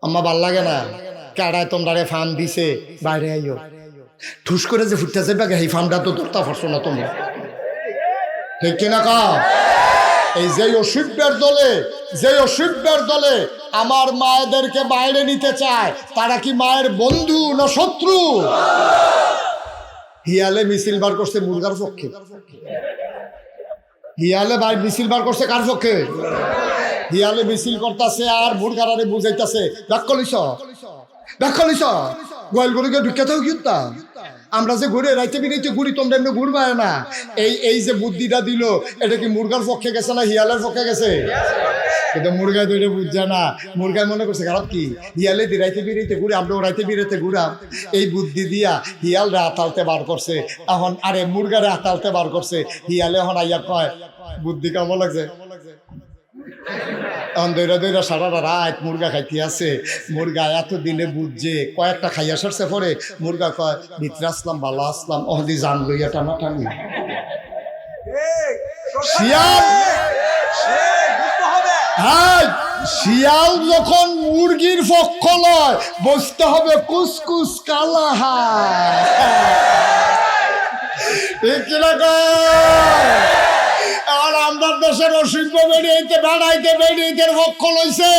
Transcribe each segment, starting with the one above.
আম্মা ভাল লাগে না কাড়ায় তোমরা ফার্ম দিছে বাইরে আইও ঠুস করে যে ফুটতেছে বাগে এই ফার্মটা তো ধরতে পারছো না তোমরা ঠিক কিনা কা এই যে অসভ্যের দলে আমার মায়েদেরকে বাইরে নিতে চায় তারা কি মায়ের বন্ধু না শত্রু? হিয়ালে মিছিল বার করছে মুরগার পক্ষে, হিয়ালে মিছিল বার করছে কার পক্ষে? হিয়ালে মিছিল করতেছে আর মুরগারে বুঝাইতেছে গোয়াল গরুকে ঢুকাতেও কিন্তু আমরা যে ঘুরে রাইতে বিরাইতে ঘুরি তোমরা এমনি ঘুরবায় না। এই যে বুদ্ধিটা দিল এটা কি মুরগার পক্ষে গেছে না হিয়ালের পক্ষে গেছে? কিন্তু মুরগা তো এটা বুঝছে না। মুরগায় মনে করছে খারাপ কি হিয়ালে রাইতে বিরাইতে ঘুরে আমরা রাইতে বিরাইতে ঘুরাম। এই বুদ্ধি দিয়া হিয়ালরে আতালতে বার করছে। এখন আরে মুরগারে আতালতে বার করছে। হিয়ালে এখন আইয়া কয় বুদ্ধি কেমন লাগছে? এখন দৈরা দৈরা সারা রাত মুরগা খাইতে আছে। মুরগা এত দিনে বুঝছে কয়েকটা খাইয়া সারছে পরে মুরগা কয় ভিতরে আসলাম ভালো আসলাম অহদি জান লইয়া টানা টানি। শিয়াল যখন মুরগির পক্ষ লয় বসতে হবে কুসকুস কালা আর আমরা দেশের অসভ্য বেরিয়েতে বেড়াইতে পক্ষ লইছে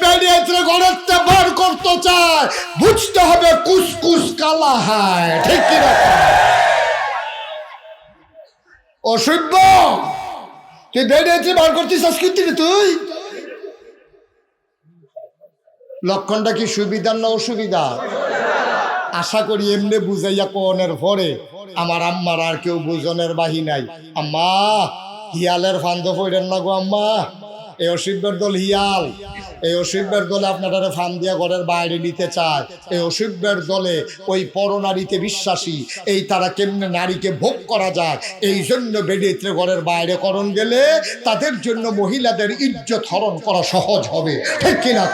বেরিয়েতে ঘরেতে বার করতে চায় বুঝতে হবে কুসকুস কালা হায় ঠিক কিনা অসভ্য তুই বেরিয়েতে বার করছিস সংস্কৃতি তুই লক্ষণটা কি সুবিধার না অসুবিধা? আশা করি এমনি বুঝাইয়া কোনের পরে আমার আম্মার আর কেউ বুঝনের বাহি নাই। আম্মা হিয়ালের ফান্দ পড়েন না গো আম্মা, এই অসভ্যের দল হিয়াল, এই অসভ্যের দলে আপনারা ফান দিয়া ঘরের বাইরে নিতে চায়। এই অসভ্যের দলে ওই পরনারীতে বিশ্বাসী, এই তারা কেমনে নারীকে ভোগ করা যায় এই জন্য বেডিতে ঘরের বাইরে করণ গেলে তাদের জন্য মহিলাদের ইজ্জত হরণ করা সহজ হবে ঠিক কিনা?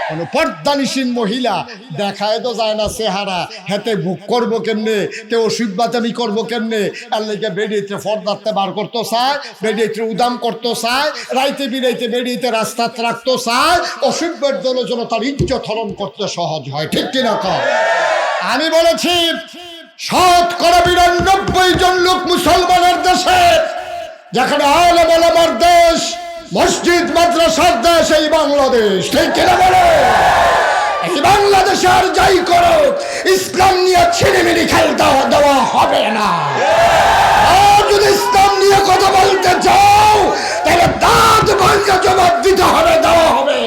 কোনো পর্দানিসীন মহিলা দেখায় তো যায় না চেহারা, হেতে বুক করবো কেমনে, তে অসভ্যতামি করবো কেমনে, আর লেগে বেরিয়েতে ফর্দাতে বার করতে চায়, বেরিয়েতে উদাম করতে চায়, রাইতে বিরাইতে বেরিয়েতে রাস্তাতে রাখতে চায়। অসভ্যের দলের জন্য তার ইজ্জত হরণ করতে সহজ হয় ঠিক কিনা? আমি বলেছি ৯৯ জন লোক মুসলমানের দেশে, যেখানে আলেম ওলামার দেশ, মসজিদ মাদ্রাসার দেশ এই বাংলাদেশ ঠিক কিনা বলে? এই বাংলাদেশে আর যাই করো ইসলাম নিয়ে ছিনিমিনি খেলতে দেওয়া হবে না। আর যদি ইসলাম নিয়ে কথা বলতে চাও তাহলে দাঁত ভাঙা জবাব দিতে হবে, দেওয়া হবে।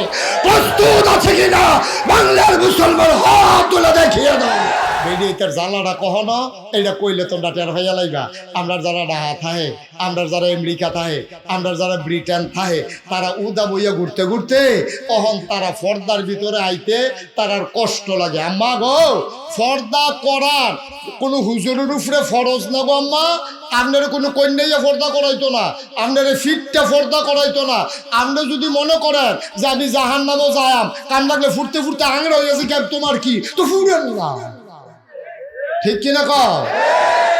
প্রস্তুত আছে কিনা বাংলার মুসলমান হাত তুলে দেখিয়ে দাও। বেরিয়েতের জ্বালাটা কখনো এইটা কইলে তোমরা টের হইয়া লাইবা। আমরা যারা ঢাকা থাহে, আমরা যারা আমেরিকা থাহে, আমরা যারা ব্রিটেন থাহে, তারা উদা বইয়া ঘুরতে ঘুরতে তখন তারা পর্দার ভিতরে আইতে তার কষ্ট লাগে। আম্মা গো পর্দা করার কোনো হুজুরের উপরে ফরজ না গো আম্মা, আপনারা কোনো কন্যাইয়া পর্দা করাইতো না, আপনারা ফিটটা পর্দা করাইতো না। আপনি যদি মনে করেন যে আমি জাহান্নামও যায়াম কান লাগলে ফুটতে ফুটতে আংরা হয়ে গেছে, তোমার কি তো ফুটেন না ঠিক কিনা কও?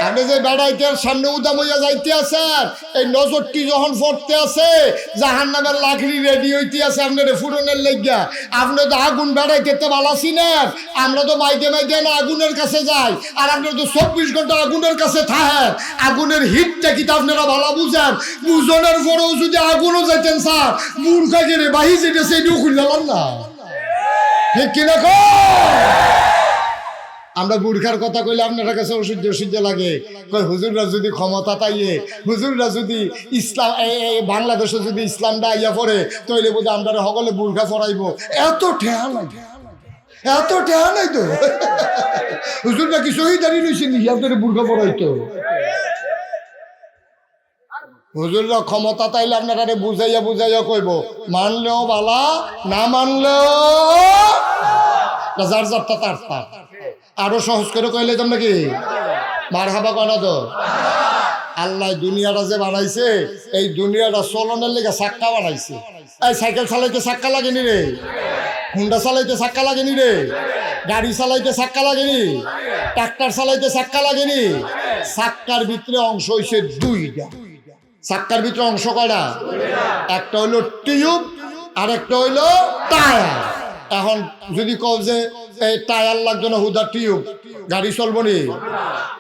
আপনি যে বেড়াইতে সামনে উদাম হইয়া যাইতে আছেন, এই নজরটি যখন পড়তে আছে জাহান্নামের লাকড়ি রেডি হইতে আছে আপনার ফুরনের লাগিয়া। আপনি তো আগুন বেড়াইতে ভালো ছিলেন, আমরা তো মাইতে না আগুনের কাছে যাই, আর আপনার তো ২৪ ঘন্টা আগুনের কাছে থাকেন। আগুনের হিটটা কি আপনারা ভালো বুঝেন? বুঝনের পরেও যদি আগুনও যাইতেন স্যার মূর্খা গেলে বাহি যেটা সেইটাও খুললাম না ঠিক কিনা কও? আমরা বুর্খার কথা কইলে আপনার কাছে অসহ্য লাগে। কই হুজুররা যদি ক্ষমতা তাইয়ে, হুজুররা যদি ইসলাম বাংলাদেশে যদি ইসলামটা আইয়া পড়ে তাইলে বোধ আমরা সকলে বুর্খা পড়াইব। এত ঠেহা নাই, এত ঠেহা নাই তো। হুজুররা কি শহীদারি লইছেন আপনার বুর্খা পড়াইতো? হুজুররা ক্ষমতা তাইলে আপনারা বুঝাইয়া কইব, মানলেও বালা না মানলেও যার যারটা তার তার। আরো সহজ করে কইলে তোমরা কি মারহাবা কনা তো? আল্লাহ দুনিয়াটা যে বানাইছে এই দুনিয়াটা চলনের লেগে চাক্কা বানাইছে। এই সাইকেল চালাইতে চাক্কা লাগেনি রে, হুন্ডা চালাইতে চাক্কা লাগেনি রে, গাড়ি চালাইতে চাক্কা লাগেনি, ট্রাক্টর চালাইতে চাক্কা লাগেনি। চাক্কার ভিতরে অংশ হইছে দুইটা। চাক্কার ভিতরে অংশ কয়টা? একটা হইলো টিউব আর একটা হইলো টায়ার। এখন যদি কও যে এই টায়ার লাগতো না হুদা টিউব গাড়ি চলবো নি,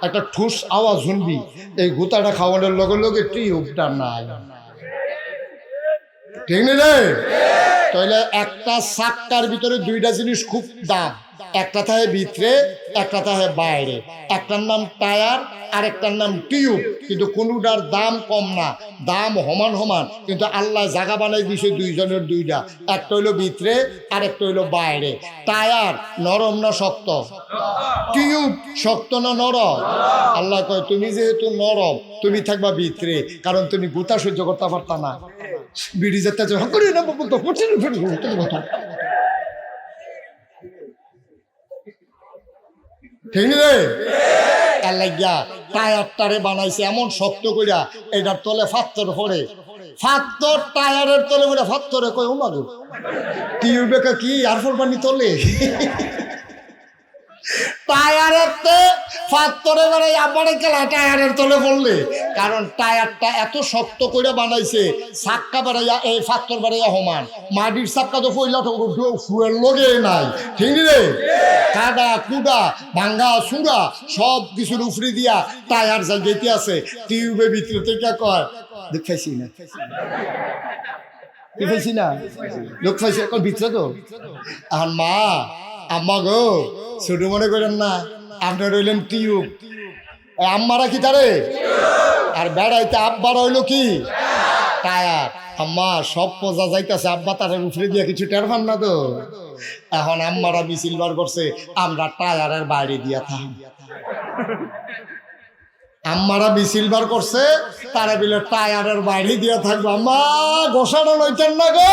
একটা ঠুস আওয়াজ শুনবি, এই গুতাটা খাওয়ানোর লগে লগে টিউবটা নাই, ঠিক না রে? তাহলে একটা চাক্কার ভিতরে দুইটা জিনিস খুব দাম, একটা থাকে ভিতরে, একটা থাকে বাইরে। একটার নাম টায়ার আর একটার নাম টিউব, কিন্তু কোনোটার দাম কম না, দাম সমান সমান, কিন্তু আল্লাহ জায়গা বানাই দিয়েছে দুইজনের দুইটা, একটা হইলো ভিতরে আর একটা হইলো বাইরে। টায়ার নরম না শক্ত? টিউব শক্ত না নরম? আল্লাহ কয় তুমি যেহেতু নরম তুমি থাকবা ভিতরে, কারণ তুমি গুতা সহ্য করতে পারতা না, বিড়ি যেতে ঠিক রে। টায়ারটারে বানাইছে এমন শক্ত কইরা, এটার তলে ফাত্তর পড়ে, ফাত্তর টায়ারের তলে বলে ফাত্তরে কই উমাগো টিউবে কি আর পানি তলে টায়ারের ফাত্তরে বেড়ে আবার খেলা টায়ারের তলে পড়লে, কারণ টায়ারটা এত শক্ত করে বানাইছে, চাক্কা বেড়াইয়া এই ফাত্তর বেড়াইয়া সমান, মাটির চাক্কা তো কইলা ফুয়ের লগে নাই, ঠিক রে? কাদা কুদা ভাঙ্গা চূড়া সব কিছুর উফরি দিয়া টায়ার যা যেতে আছে, টিউবের ভিতরে থেকে কয় দেখাইছি না দেখাইছি না লোক পাইছি এখন ভিতরে তো। আর মা আম্মা গো ছোট মনে করেন না, আপনার রইলেন টিউব, আম্মারা কি তারে, আর বেড়াইতে আব্বার হইলো কি টায়ার। আম্মা সব পজা যাইতেছে, আব্বা তারের উপরে দিয়ে কিছু টের পান না তো। এখন আম্মারা মিছিল বার করছে আমরা টায়ারের বাইরে দিয়া থাকি, আম্মারা মিছিল বার করছে তারা বিলে টায়ারের বাইরে দিয়া থাকবো। আম্মা গোসাটা লইতেন না গো,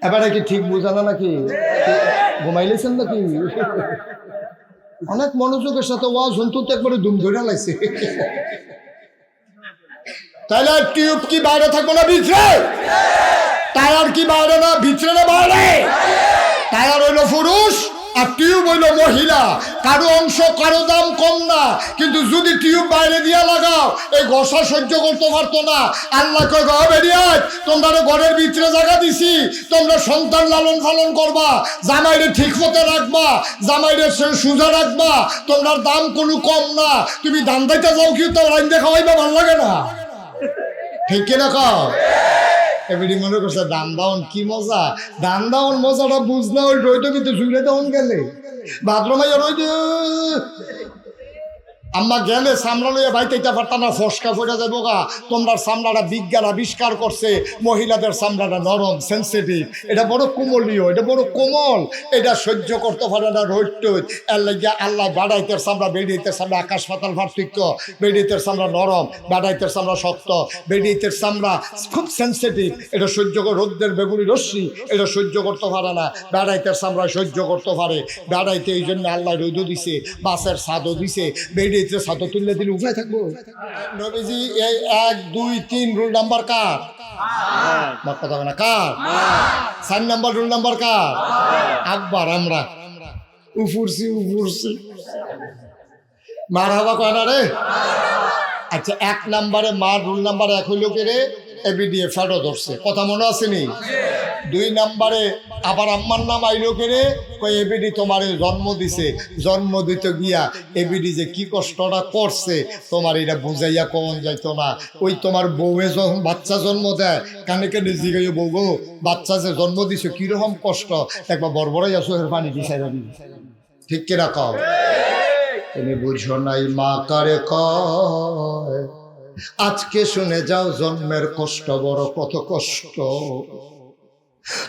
এবারে কি ঠিক বুঝানো নাকি ঘুমাইলেছেন নাকি? অনেক মনোযোগের সাথে ওয়াজ শুনতে তো একবারে দুম ধরে লাগছে। তাহলে টিউব কি বাইরে থাকবো না ভিতরে? টায়ার কি বাইরে না ভিতরে না বাইরে? টায়ার হইলো পুরুষ আর টিউব হইলো মহিলা, কারো অংশ কারো দাম কম না, কিন্তু যদি টিউব বাইরে দিয়া লাগাও এই ঘষা সহ্য করতে পারতো না। আল্লাহ কয় গো বেরিয়াত তোমরা ঘরের ভিতরে জায়গা দিছি, তোমরা সন্তান লালন পালন করবা, জামাইরে ঠিক মতো রাখবা, জামাইরে সোজা রাখবা, তোমরা দাম কোনো কম না, তুমি দাম দাইতে যাও কি তো লাইন দেখা হইবা ভালো লাগে না, ঠিক কিনা কও? এবারে মনে করছে দান দাওন কি মজা, দান দাওন মজাটা বুঝ না, ওই রইতো কিন্তু জুড়ে দাওন গেলে বাথরুমে রই আম্মা গেলে সামলা লইয়া বাইতে পারতাম না, ফসকা ফোটা যাবো গা। তোমরা সামলাটা বিজ্ঞান আবিষ্কার করছে, মহিলাদের সামলাটা নরম সেন্সিটিভ, এটা বড় কোমলীয়, এটা বড় কোমল, এটা সহ্য করতে পারে না রোদ টোদ। এর লাগিয়া আল্লাহ বাড়াইতের সামলা বেড়িতের সামলা আকাশ পাতাল পার্থক্য, বেড়িতের সামলা নরম, বাড়াইতের সামলা শক্ত, বেড়িতের সামলা খুব সেন্সিটিভ, এটা সহ্য করে রোদ্রের বেগুনি রশ্মি এটা সহ্য করতে পারে না, বেড়াইতের সামলা সহ্য করতে পারে। বেড়াইতে এই জন্য আল্লাহ রোদও দিছে, বাসের ছাদও দিছে, বেড়ি ছাদও তুললে দিলে উপায় থাকবো। নবীজি এই 1 2 3 রুল নাম্বার কার? কথা হবে না কার? 4 নাম্বার রুল নাম্বার কার? আব্বার। আমরা উফুরছি মার হাবা কয় না রে। আচ্ছা 1 নাম্বারে মার রুল নাম্বার 1 হইল কে রে? এবিডিএ ফেডো ধরছে, কথা মনে আসেনি? 2 নাম্বারে আবার আম্মার নাম আইলো কেড়ে কই এবিডি তোমার জন্ম দিছে, জন্ম দিতে গিয়া এবিডি যে কি কষ্টটা করছে তোমার এটা বুঝাইয়া কমন যাইতো না। ওই তোমার বউয়ে যখন বাচ্চা জন্ম দেয় কানে কানে জিগাইও বউ গো বাচ্চা যে জন্ম দিছে কিরকম কষ্ট, একবার বড়বড়াইয়া চোখের পানি দিছে, ঠিক কিনা কও? তুমি বুঝো নাই মা কারে কয়, আজকে শুনে যাও জন্মের কষ্ট বড় কত কষ্ট।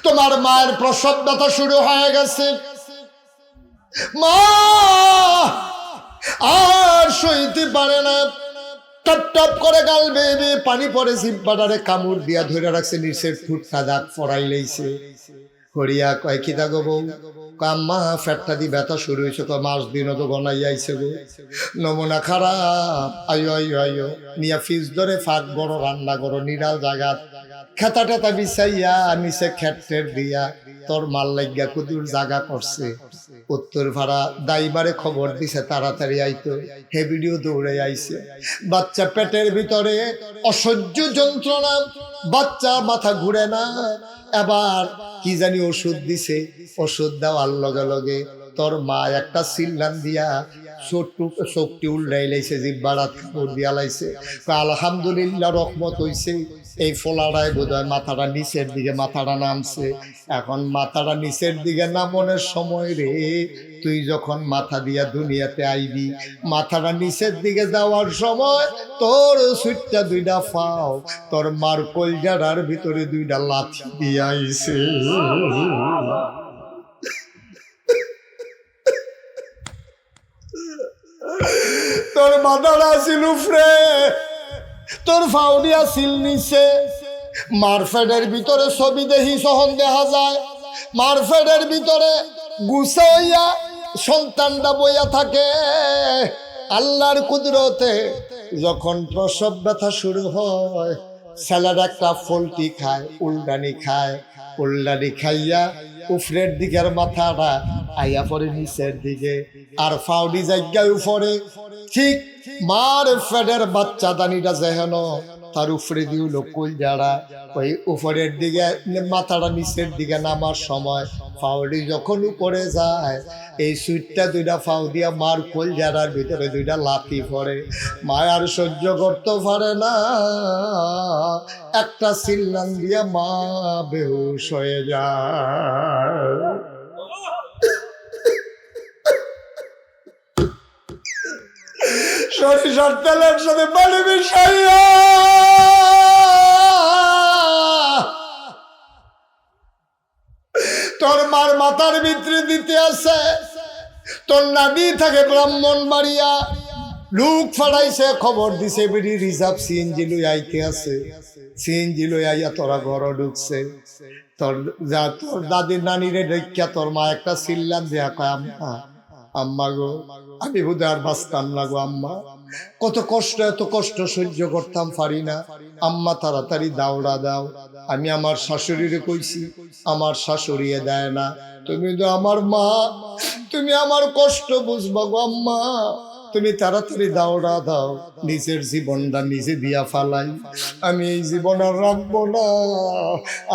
তোমার মায়ের প্রসব ব্যথা শুরু হয়ে গেছে, মা আর সইতে পারে না, টপ টপ করে গাল বেয়ে পানি পড়ে, জিব্বাটারে কামড় দিয়া ধরে রাখছে, নিচের ঠুটটা দাগ পড়াই লাইছে। করিয়া কয় কি দাগো বউ? কাম্মা ফ্যাটটা দি ব্যথা শুরু হয়েছে, তো মাস দিনও তো গনাই আইছে গো, নমুনা খারাপ, আয়ো আয়ো আয়ো নিয়া ফিস ধরে ফাঁক বড় রান্না করো নিরাল জাগাত, খেতা টেতা বিছাইয়া নিচে খেটের দিয়া তোর মাল লাগিয়া কুদুর জাগা করছে। উত্তরপাড়া দাইবারে খবর দিছে তাড়াতাড়ি আইতো। হে ভিডিও দৌড়ে আইছে। বাচ্চা পেটের ভিতরে অসহ্য যন্ত্রণা, বাচ্চা মাথা ঘুরে না। এবার কি জানি ওষুধ দিছে, ওষুধ দেওয়ার লগে লগে তোর মা একটা সিল্লান দিয়া শক্তি উল্লাই লাইছে, জিব্বারাত কাপড় দিয়া লাইছে। আলহামদুলিল্লাহ, রহমত হইছে। এই ফোলাটায় বোধহয় মাথাটা নিচের দিকে মাথাটা নামছে। এখন মাথাটা নিচের দিকে নামনের সময় রে, তুই যখন মাথা দিয়া দুনিয়াতে আইবি, মাথাটা নিচের দিকে যাওয়ার সময় তোর সুইটটা দুইটা ফাও তোর মার কলজাটার ভিতরে দুইটা লাথি দিয়ে আইছে। তোর মাথাটা আসিল উফরে, তোর ফাউডি আসিল নিচে। মারফেডের ভিতরে ছবি দেখি সহন দেখা যায়, মারফেডের ভিতরে গুছা হইয়া সন্তানটা বইয়া থাকে। আল্লাহর কুদরতে যখন প্রসব ব্যথা শুরু হয়, ছেলের একটা ফলটি খায়, উল্টানি খায়। উল্টানি খাইয়া উফরের দিকের মাথাটা আইয়া পড়ে নিচের দিকে, আর ফাউডি জায়গায় উপরে। ঠিক মার ফেডের বাচ্চা দানিটা যেন তার উপরে দিল কলজারা, ওই উপরের দিকে মাথাটা নিচের দিকে নামার সময় ফাউডি যখন উপরে যায়, এই সুইটটা দুইটা ফাউ দিয়া মার কলজারার ভিতরে দুইটা লাথি পড়ে। মায়ার সহ্য করতে পারে না, একটা সিল্লান দিয়া মা বেহুশ হয়ে যায়। সরিষার তেলের সাথে পানি মিশাইয়া তোর মার মাথার ভিতরে দিতে আছে। তোর নানি থাকে ব্রাহ্মণবাড়িয়া, লোক ফাড়াইছে, খবর দিছে বেরি রিজার্ভ সিএনজি লই আইতে আছে। সিএনজি লই আইয়া তোরা ঘর ঢুকছে। তোর দাদির নানিরে দেখা তোর মা একটা সিল্লান দেয়া কয়, আম্মা আম্মা গো, আমি বোধহয় আর বাঁচতাম না গো আম্মা, কত কষ্ট, এত কষ্ট সহ্য করতাম পারি না আম্মা, তাড়াতাড়ি দাওড়া দাও। আমি আমার শাশুড়িরে কইছি, আমার শাশুড়িয়ে দেয় না। তুমি তো আমার মা, তুমি আমার কষ্ট বুঝবা গো আম্মা, তুমি তাড়াতাড়ি দাওড়া দাও, নিজের জীবনটা নিজে দিয়া ফালাই। আমি এই জীবন আর রাখবো না,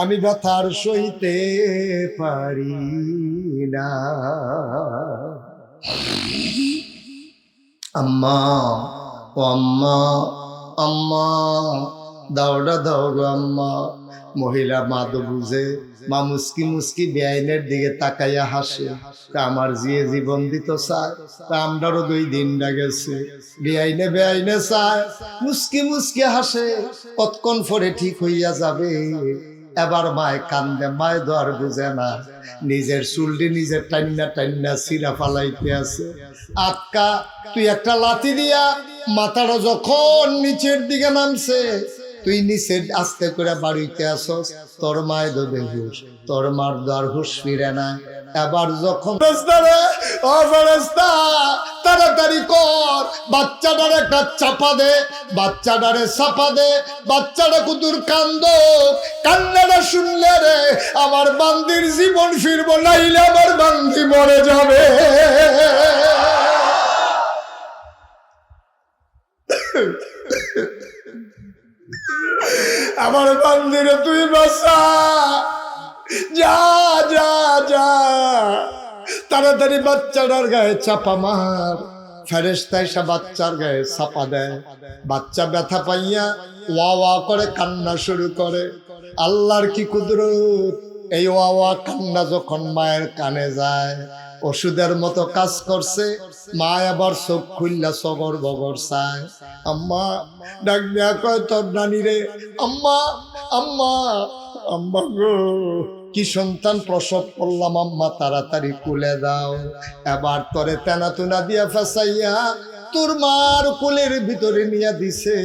আমি ব্যথা আর সইতে পারি না। আম্মা, ও আম্মা, আম্মা দাওড়া দাও গো আম্মা। মহিলা মা তো বুঝে, মা মুস্কি মুস্কি বেআইনের দিকে তাকাইয়া হাসে। আমার জিয়ে জীবন দিত চায়, তা আমরারও 2 দিন গেছে। বেআইনে চায়, মুস্কি মুস্কি হাসে, কতক্ষণ পরে ঠিক হইয়া যাবে। এবার মায় কান্দে, মায় তো আর বুঝে না, নিজের চুলটি নিজের টান্না টান্না সিরা ফালাইতে আছে। আক্কা তুই একটা লাথি দিয়া মাথাটা যখন নিচের দিকে নামছে, তুই নিচে আস্তে করে বাড়িতে আসস, তোর মায় তো বেহুশ, তোর মার দ্বার হুশ ফিরে না। এবার যখন তাড়াতাড়ি কর, বাচ্চাটার একটা চাপা দে, বাচ্চাটারে চাপা দে, বাচ্চাটা কুতুর কান্দ, কান্নাটা শুনলে রে আমার বান্দির জীবন ফিরবো, নাইলে আমার বান্দি মরে যাবে। আমার বান্দিরে তুই বাঁচা, যা যা যা, তাড়াতাড়ি বাচ্চাটার গায়ে চাপা মার। ফেরেশতা এসে বাচ্চার গায়ে চাপা দেয়, বাচ্চা ব্যথা পাইয়া ওয়া ওয়া করে কান্না শুরু করে। আল্লাহর কি কুদরত, এই ওয়া ওয়া কান্না যখন মায়ের কানে যায়, ওষুধের মতো কাজ করছে। মা আবার চোখ খুললা সগর বগর চায়। আম্মা ডাক দেয়া কয় তোর নানি রে, আম্মা আম্মা আম্মা গো, কি সন্তান প্রসব করলাম আম্মা, তাড়াতাড়ি কুলে দাও। এবার তোরে তেনা তুনা দিয়া ফেসাইয়া তোর মার কোলের ভিতরে নিয়ে দিছে,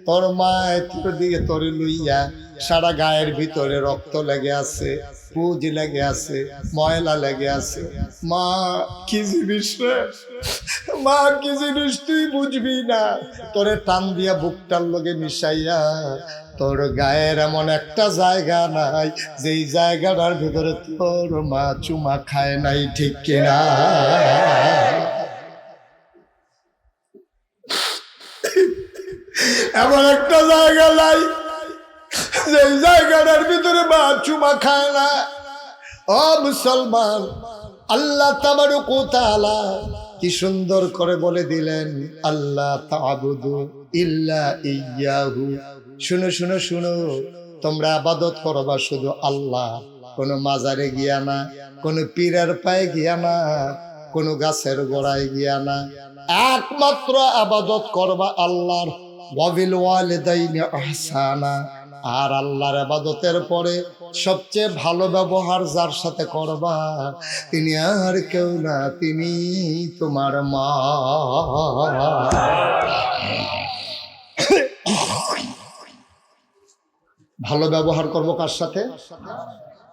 তোর মায় তোর দিকে তোরে লইয়া সারা গায়ের ভিতরে রক্ত লেগে আছে, পুজ লেগে আছে, ময়লা লেগে আছে। মা কি জিনিস রে, মা কি জিনিস তুই বুঝবি না। তোরে টান দিয়া বুকটার লগে মিশাইয়া তোর গায়ের এমন একটা জায়গা নাই যেই জায়গাটার ভিতরে তোর মা চুমা খায় নাই, ঠিক কিনা? এমন একটা জায়গা নাই যেই জায়গাটার ভিতরে মা চুমা খায় না। ও মুসলমান, আল্লাহ তাবারক ওয়া তাআলা কি সুন্দর করে বলে দিলেন, আল্লাহ তা'বুদু ইল্লা ইয়্যাহু। শুনো শুনো শুনো, তোমরা ইবাদত করবা শুধু আল্লাহ, কোনো মাজারে গিয়া না, কোনো পীরের পায়ে গিয়া না, কোনো গাছের গোড়ায় গিয়া না। একমাত্র ইবাদত করবা আল্লাহর। ওয়াবিল ওয়ালিদাইনি ইহসানা। আর আল্লাহর ইবাদতের পরে সবচেয়ে ভালো ব্যবহার যার সাথে করবা তিনি আর কেউ না, তিনি তোমার মা। ভালো ব্যবহার করবো কার সাথে?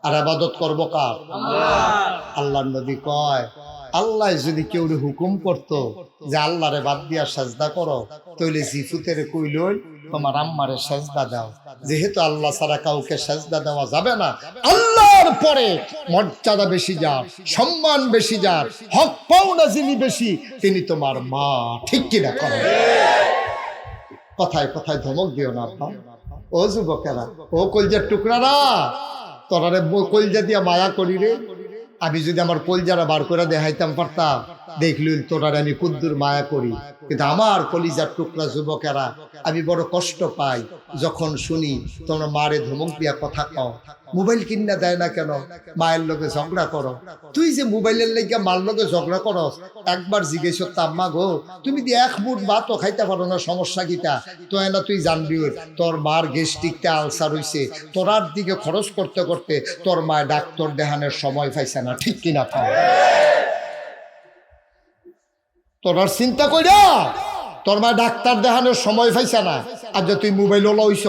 আর ইবাদত করবো কার? আল্লাহর নবী কয়, আল্লাহ যদি কেউ হুকুম করতো যে আল্লাহরে বাদ দিয়া সাজদা করো, তাহলে জিফুতের কইলই তোমার আম্মারে সাজদা দাও। যেহেতু আল্লাহ ছাড়া কাউকে সাজদা দেওয়া যাবে না, আল্লাহর পরে মর্যাদা বেশি যার, সম্মান বেশি যার, হক পাওনা যিনি বেশি, তিনি তোমার মা। ঠিক কিনা? করো। কথায় কথায় ধমক দিও না আব্বা। ও যুবকেরা, ও কলজার টুকরারা, তোরারে কলজা দিয়া মায়া করি রে। আমি যদি আমার কলজারা বার করে দেখাইতাম পারতাম, দেখলি তোরারে আমি কুদ্দুর মায়া করি। কিন্তু আমার কলিজার টুকরা যুবকেরা, আমি বড় কষ্ট পাই যখন শুনি তোমরা মারে ধমক দিয়া কথা কও। মোবাইল কিনা দেয় না কেন? মায়ের লগে ঝগড়া করো। তুই যে মোবাইলের লেগে মার লগে ঝগড়া করস, একবার জিজ্ঞেস আম্মা গো, তুমি দিয়ে এক মুঠ ভাতও খাইতে পারো না, সমস্যা কিটা? তো না তুই জানবি তোর মার গ্যাস্ট্রিকটা আলসার হইছে, তোরার দিকে খরচ করতে করতে তোর মায় ডাক্তার দেখানোর সময় পাইছে না। ঠিক কিনা? তোরার চিন্তা কইরা তোর মা ডাক্তার দেখানোর সময় পাইছে না, আর যে তুই মোবাইল লইছ,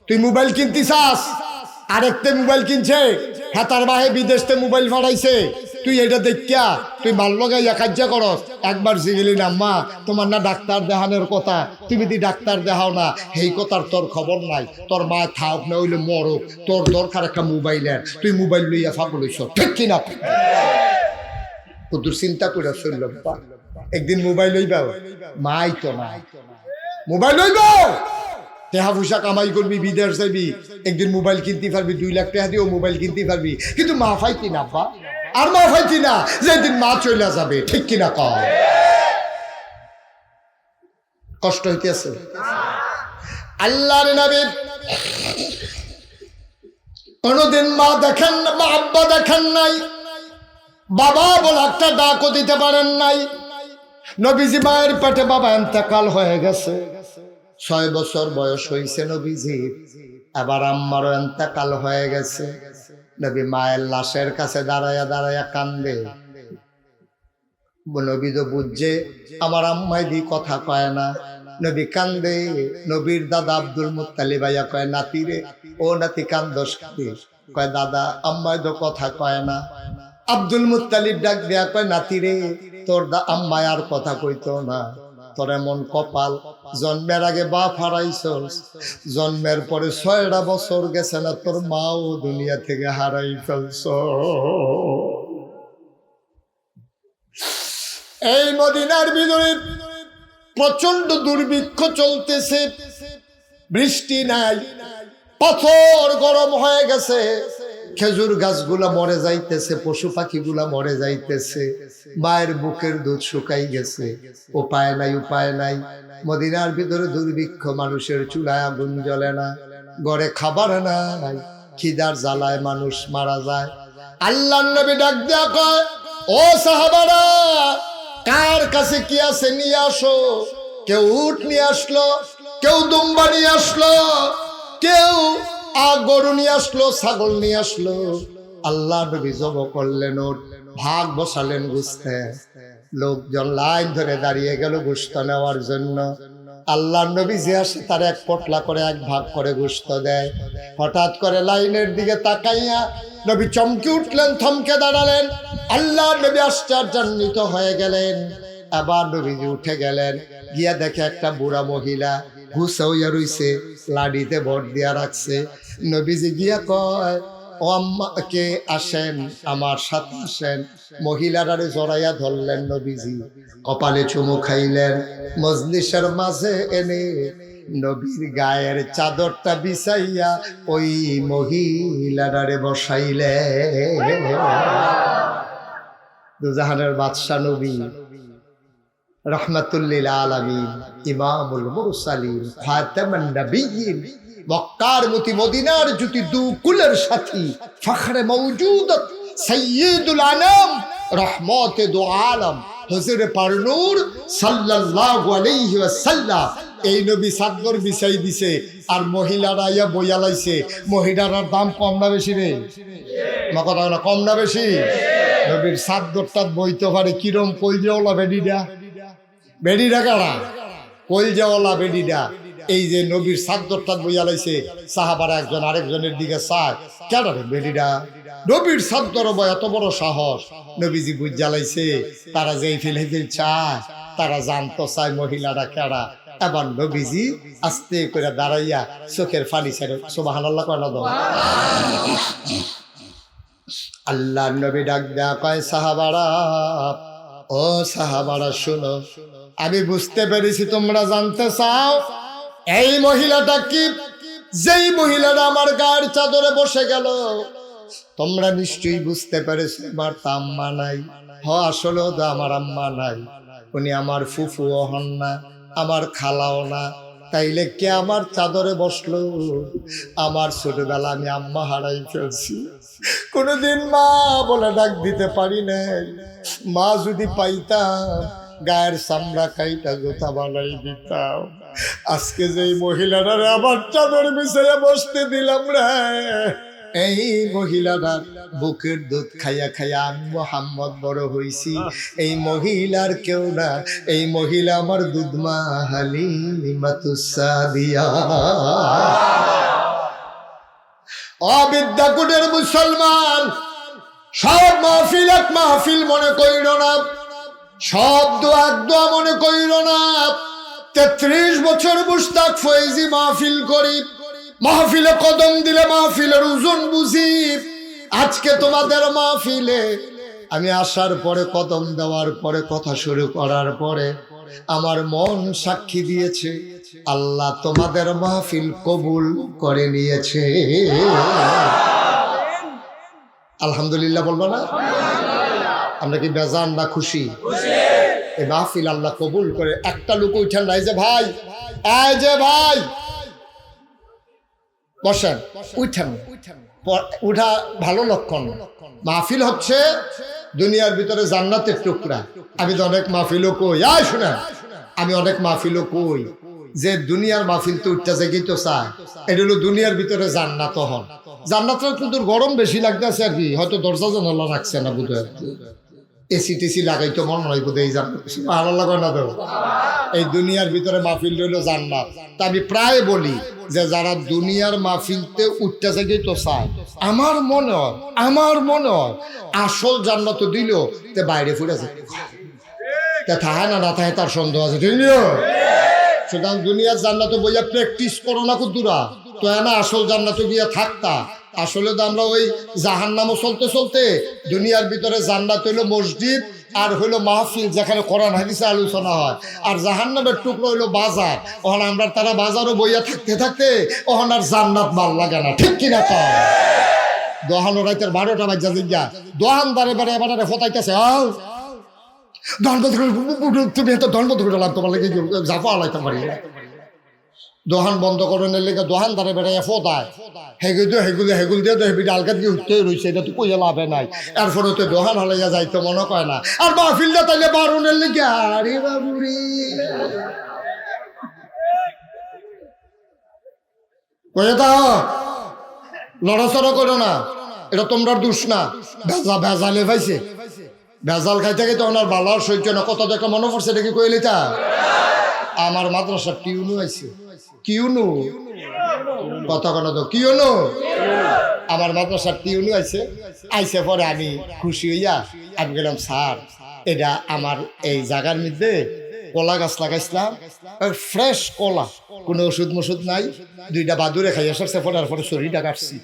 তুই মোবাইল কিনতে চাস, আরেকটা মোবাইল কিনছে, হেতার বাহে বিদেশতে মোবাইল ফাটাইছে, তুই এটা দেখিয়া তুই মাল লগাইয়া কার্য করস। একবার জিগেলি না মা, তোমার না ডাক্তার দেখানোর কথা, তুমি দি ডাক্তার দেখাও না, এই কথার তোর খবর নাই। তোর মা থাক না হইলে মরক, তোর দরকার একটা মোবাইলের, তুই মোবাইল লইয়া ফাগল হইছ। ঠিক কিনা? কত চিন্তা করে চলল। একদিন মোবাইল লইবা, মাই তো না মোবাইল লইব, টাকা পয়সা কামাই করবি, বিদেশ যাবি, একদিন মোবাইল কিনতে পারবি, 2 লাখ টাকা দিয়েও মোবাইল কিনতে পারবি। কিন্তু মা ফাইতি না আব্বা, আর মা ফাইতি না যেদিন মা চলে যাবে। ঠিক কিনা? কষ্ট হইতেছে। আল্লাহর নবী কোনদিন মা দেখেন না, মা আব্বা দেখেন নাই, বাবা বলে একটা ডাকও দিতে পারেন নাই। নবীজি মায়ের পেটে বাবা ইন্তেকাল হয়ে গেছে, 6 বছর বয়স হয়েছে নবীজির। এবার আম্মারও ইন্তেকাল হয়ে গেছে। নবী মায়ের লাশের কাছে দাঁড়ায়া দাঁড়ায়া কান্দে। নবী তো বুঝছে আমার আম্মাই দি কথা কয় না, নবী কান্দে। নবীর দাদা আব্দুল মুত্তালিব ভাইয়া কয়, নাতি রে, ও নাতি কান্দস কি? কয় দাদা আম্মাই তো কথা কয় না। আব্দুল মুত্তালিব ডাক দেয়া কয়, নাতি রে, তোর আম্মাই আর কথা কইতো না, তোর এমন কপাল, জন্মের আগে বাপ হারাইছস, জন্মের পরে 6টা বছর গেছে না, তোর মাও দুনিয়া থেকে হারাই ফেলছ। এই মদিনার ভিতরে প্রচন্ড দুর্ভিক্ষ চলতেছে, বৃষ্টি নাই, পাথর গরম হয়ে গেছে, খেজুর গাছগুলা মরে যাইতেছে, পশু পাখিগুলা মরে যাইতেছে, মায়ের বুকের দুধ শুকাই গেছে, উপায় নাই উপায় নাই। মদিনার ভিতরে দুর্ভিক্ষ, মানুষের চুলায় আগুন জ্বলে না, ঘরে খাবার নাই, খিদার জ্বালায় মানুষ মারা যায়। আল্লাহর নবী ডাক দেয়া কয়, ও সাহাবারা, কার কাছে কি আছে নিয়ে আসো। কেউ উট নিয়ে আসলো, কেউ দুম্বা নিয়ে আসলো, কেউ গরু নিয়ে আসলো, ছাগল নিয়ে আসলো। আল্লাহ নবী জব করলেন, ওর ভাগ বসালেন গুস্তে। লোকজন লাইন ধরে দাঁড়িয়ে গেল গোশত নেওয়ার জন্য। আল্লাহ নবী যে আসে তার এক পটলা করে এক ভাগ করে গোশত দেয়। হঠাৎ করে লাইনের দিকে তাকাইয়া নবী চমকে উঠলেন, থমকে দাঁড়ালেন। আল্লাহ নবী আশ্চর্যান্বিত হয়ে গেলেন। আবার নবীজি উঠে গেলেন, গিয়া দেখে একটা বুড়া মহিলা ঘুষা হইয়া রইছে, লাডিতে ভর দিয়া রাখছে। নবীজি গিয়া কয়, ও আম্মা কে আসেন, আমার সাথে আসেন। মহিলারারে জড়াইয়া ধরলেন নবীজি, কপালে চুমু খাইলেন। মজলিসের মাঝে এনে নবীর গায়ের চাদরটা বিছাইয়া ওই মহিলারারে বসাইলে। দুজাহানের বাদশা নবী রহমাতুল্লিল আলামিন, ইমামুল মুরসালিন, খাতামুন নবিয়্যিন, মক্কার মতি মদিনার জ্যোতি, দু কুলের সাথী, ফখরে মওজুদত, সাইয়্যিদুল আনাম, রহমতে দু আলম, হুজুরে পারনূর সাল্লাল্লাহু আলাইহি ওয়াসাল্লাম। এই নবী চাদর বিছাই দিছে আর মহিলারা ইয়া বইয়া লাইছে। মহিলার দাম কম না বেশি রে? আমার কথা না, কম না বেশি? নবীর চাদরটা বইতে পারে কিরম কলজাওয়ালা বেডিডা, বেডিডা কারা? কলজাওয়ালা বেডিডা। এই যে নবীর চাদরটা বইয়া লাইছে, সাহাবারা একজন আরেকজনের দিকে চায়, কেডা রে বেডিডা? নবীর চাদর বয়, এত বড় সাহস। নবীজি বুঝ লাইছে তারা যেই ফেলে চায়, তারা জানতো চায় মহিলারা কেডা। এবার নবীজি আস্তে করে দাঁড়াইয়া চোখের ফালি ছেড়ে সুবহানাল্লাহ কয় না? আল্লাহ নবী ডাক দেয়া কয়, সাহাবারা, ও সাহাবারা শোনো, আমি বুঝতে পেরেছি তোমরা জানতে চাও এই মহিলাটা কি। যেই মহিলাটা আমার গায়ের চাদরে বসে গেল, তোমরা নিশ্চয়ই বুঝতে পেরেছো আমার তা আম্মা নাই। আসলে তো আমার আম্মা নাই, উনি আমার ফুফুও হন না, আমার খালাও না। তাইলে কে আমার চাদরে বসলো? আমার ছোটবেলা আমি আম্মা হারাই ফেলছি, কোনোদিন মা বলে ডাক দিতে পারি নাই। মা যদি পাইতাম গায়ের চামড়া কাইটা জোতা বানাই দিতাম। আজকে যে মহিলারা আমার চাদর বিছাইয়া বসতে দিলাম রে, এই মহিলারা বুকের দুধ খাইয়া খাইয়া আমি মোহাম্মদ বড় হইছি। এই মহিলার কেউ না, এই মহিলা আমার দুধমা হালিমাতুস সাদিয়া। অবিদ্যাকুটের মুসলমান, সব মাহফিল এক মাহফিল মনে কইর না, সব দোয়া দোয়া মনে কইর না। 33 বছর মুশতাক ফয়েজি মাহফিল করি, মাহফিলে কদম দিলে মাহফিলের ওজন বুঝি। আজকে তোমাদের মাহফিলে আমি আসার পরে, কদম দেওয়ার পরে, কথা শুরু করার পরে আমার মন সাক্ষী দিয়েছে আল্লাহ তোমাদের মাহফিল কবুল করে নিয়েছে। আলহামদুলিল্লাহ বলবো না? আমরা কি বেজান না খুশি? এই মাহফিল আল্লাহ কবুল করে। একটা লোক উঠেন নাই যে ভাই, এই যে ভাই বসেন, উঠেন। উঠা ভালো লক্ষণ। মাহফিল হচ্ছে দুনিয়ার ভিতরে জান্নাতের টুকরা। আমি তো অনেক মাহফিলও কই, শুনেন, আমি অনেক মাহফিলও কই যে দুনিয়ার মাহফিল তো উঠতে জেগেই তো চায়, এটা হলো দুনিয়ার ভিতরে জান্নাত হন। জান্নাতটা কিন্তু রম বেশি লাগতেছে আর কি, হয়তো দরজা জানালা রাখছে না বোধ হয়, এসি টেসি লাগাই তো মনে হয় বোধ হয়। ভালো লাগে না তো? এই দুনিয়ার ভিতরে মাহফিল রইল জান্নাত। তা আমি প্রায় বলি যে যারা দুনিয়ার মাহফিলতে উঠতে জেগেই তো চায়, আমার মনে হয় আসল জান্নাত দিল তে বাইরে ফুটেছে, থাহে না না থাহে তার সন্দেহ আছে, ঠিক না? সুতরাং দুনিয়ার জান্নাতে বইয়া প্র্যাকটিস করো না কুদ্দুরা, তো না আসল জান্নাতে গিয়া থাকতা। আসলে তো আমরা ওই জাহান্নামও চলতে চলতে দুনিয়ার ভিতরে জান্নাত হইলো মসজিদ আর হইলো মাহফিল, যেখানে কোরআন হাদিসে আলোচনা হয়, আর জাহান্নামের টুকরো হইলো বাজার। ওখানে আমরা তারা বাজারও বইয়া থাকতে থাকতে ওখানে আর জান্নাত ভাল লাগে না, ঠিক কিনা? তো দোহানো রাইতের 12টা বাজা জিজ্ঞা দোহান দাঁড়ে বেড়ে এবার ফতাইতেছে, তুমি এত দলবদ্ধ করে লাগতো পারলে জাফা লাইতে পারি। দোহান বন্ধ করেন লেগে দোহান ধারে বেড়াইয়া ফোদায়, হেগুল দিয়ে হেবিটা আলকাত গিয়ে উঠতে রয়েছে, এটা তো কইয়া লাভে নাই। এরপরে তো দোহান হলাইয়া যাইতে মনে কয় না। আর মাহফিলটা তাইলে বারুনের লেগে আরে বাবুরি কয়ে দাও, লড়াচড়া করো না, এটা তোমরা দোষ না, ভেজালে পাইছে। ভেজাল খাইতে খাইতে ওনার বালার সহ্য না, কত দেখা মনে পড়ছে দেখি কইলে তা আমার মাদ্রাসার টিউনু আইছে, কিউনু কথা কোনো তো কিউনু, আমার মাদ্রাসার টিউনু আইছে। আইসে পরে আমি খুশি হইয়া আমি গেলাম, স্যার এটা আমার এই জায়গার মধ্যে কলা গাছ লাগাইছিলাম, ফ্রেশ কলা, কোনো ওষুধ মষুধ নাই, 2টা বাদুরে খাইয়া সরছে, পড়ার পরে শরীরটা কাটছি,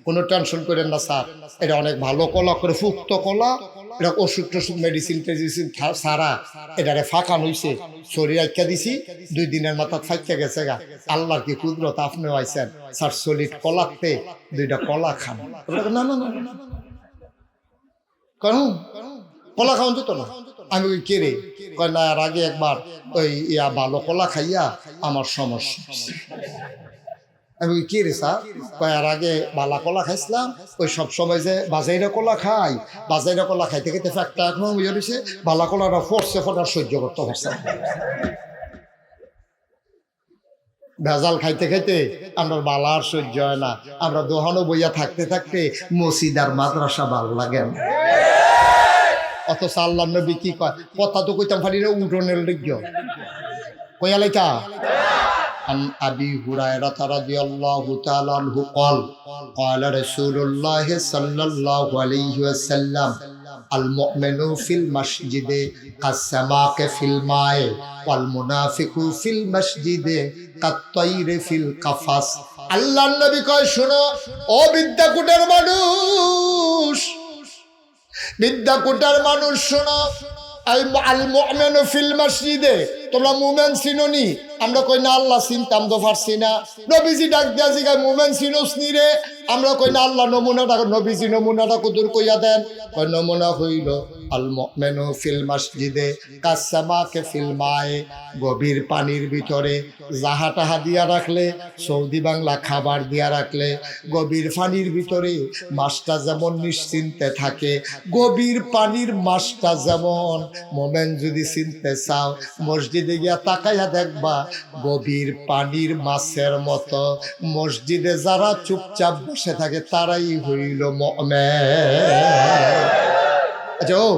কোনো টেনশন করেন না স্যার, এটা অনেক ভালো কলা, করে ফুক্ত কলা, এটা ওষুধ টষুধ মেডিসিন টেডিসিন সারা এটারে ফাঁকান হইছে, শরীর আইকা দিছি, 2 দিনের মাথা ফাইকা গেছে গা। আল্লাহর কি কুদরত, আপনিও আইছেন স্যার, সলিড কলাতে 2টা কলা খান। না না না কারণ কলা খাওয়ান যেত না। আমি ওই কে রে কয় না, আর আগে একবার ওই ভালো কলা খাইয়া আমার সমস্যা। আমি ওই কে রে স্যার কয়, আর আগে বালা কলা খাইছিলাম, ওই সব সময় যে বাজাইরা কলা খাই, বাজাইরা কলা খাইতে খাইতে ফ্যাক্টটা এখনো বুঝে দিছে, বালা কলাটা ফোর্সে ফোটার সহ্য করতে পারছে। ভেজাল খাইতে খাইতে আমরা বালার সহ্য হয় না, আমরা দোহানো বইয়া থাকতে থাকতে মসজিদ আর মাদ্রাসা ভালো লাগে না। অথচ আল্লাহর নবী কি কয়, কথা তো কইতাম পারি না, উঠোনের লিজ্ঞ কইয়া লাইতা। عن أبي هريرة رضي الله تعالى عنه قال قال رسول الله صلى الله عليه وسلم المؤمن في المسجد كالسماك في الماء والمنافق في المسجد كالطير في القفص। আল্লাহর নবী কয়, শোনো ও বিদ্যাকুটের মানুষ, বিদ্যাকুটার মানুষ শোনো, আল মুমিনু ফিল মসজিদে, তোমরা মুমিন চিনোনি? আমরা কই না আল্লাহ চিনতাম তো পারছি না। নবীজি ডাক দিয়া জিগায়, মুমিন চিনোস নি রে? আমরা কই না আল্লাহ নমুনাটা, নবীজি নমুনাটা কুদুর কইয়া দেন। কই নমুনা হইল আল মুমিনু ফিল মসজিদে কাসসামাকে ফিল মায়ে, গভীর পানির ভিতরে জাহা টাহা দিয়া রাখলে, সৌদি বাংলা খাবার দিয়া রাখলে, গভীর পানির ভিতরে মাছটা যেমন নিশ্চিন্তে থাকে, গভীর পানির মাছটা যেমন, মোমেন যদি চিনতে চাও মসজিদে গিয়া তাকাইয়া দেখবা গভীর পানির মাছের মতো। মসজিদে যারা চুপচাপ বসে থাকে তারাই হইল মুমিন। আচ্ছা ও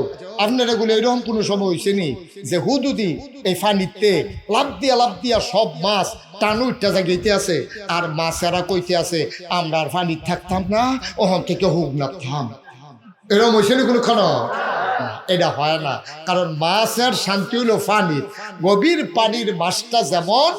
আপনারা গুলো এরকম কোনো সময় হয়েছে নি যে হুদুদি এই পানিতে লাভ দিয়া সব মাছ টানু উঠতে জাগিতে আছে, আর মাছেরা কইতে আছে আমরা আর পানি থাকতাম না, ওখান থেকে হুক না থাম, এরকম হয়েছে নি কোনো খানা? এটা হয় না, কারণ মাছের শান্তি হলো পানি। গভীর পানির মাছটা যেমন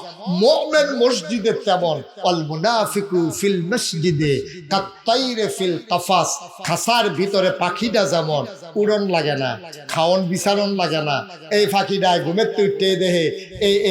মুমিন মসজিদে তেমন, আল মুনাফিকু ফিল মসজিদে কাত্তাইরে ফিল কাফাস, খাসার ভিতরে পাখিটা যেমন উড়ন লাগে না, খাওয়ন বিছারণ লাগে না, এই পাখিটায় ঘুমের তুইটে দেহে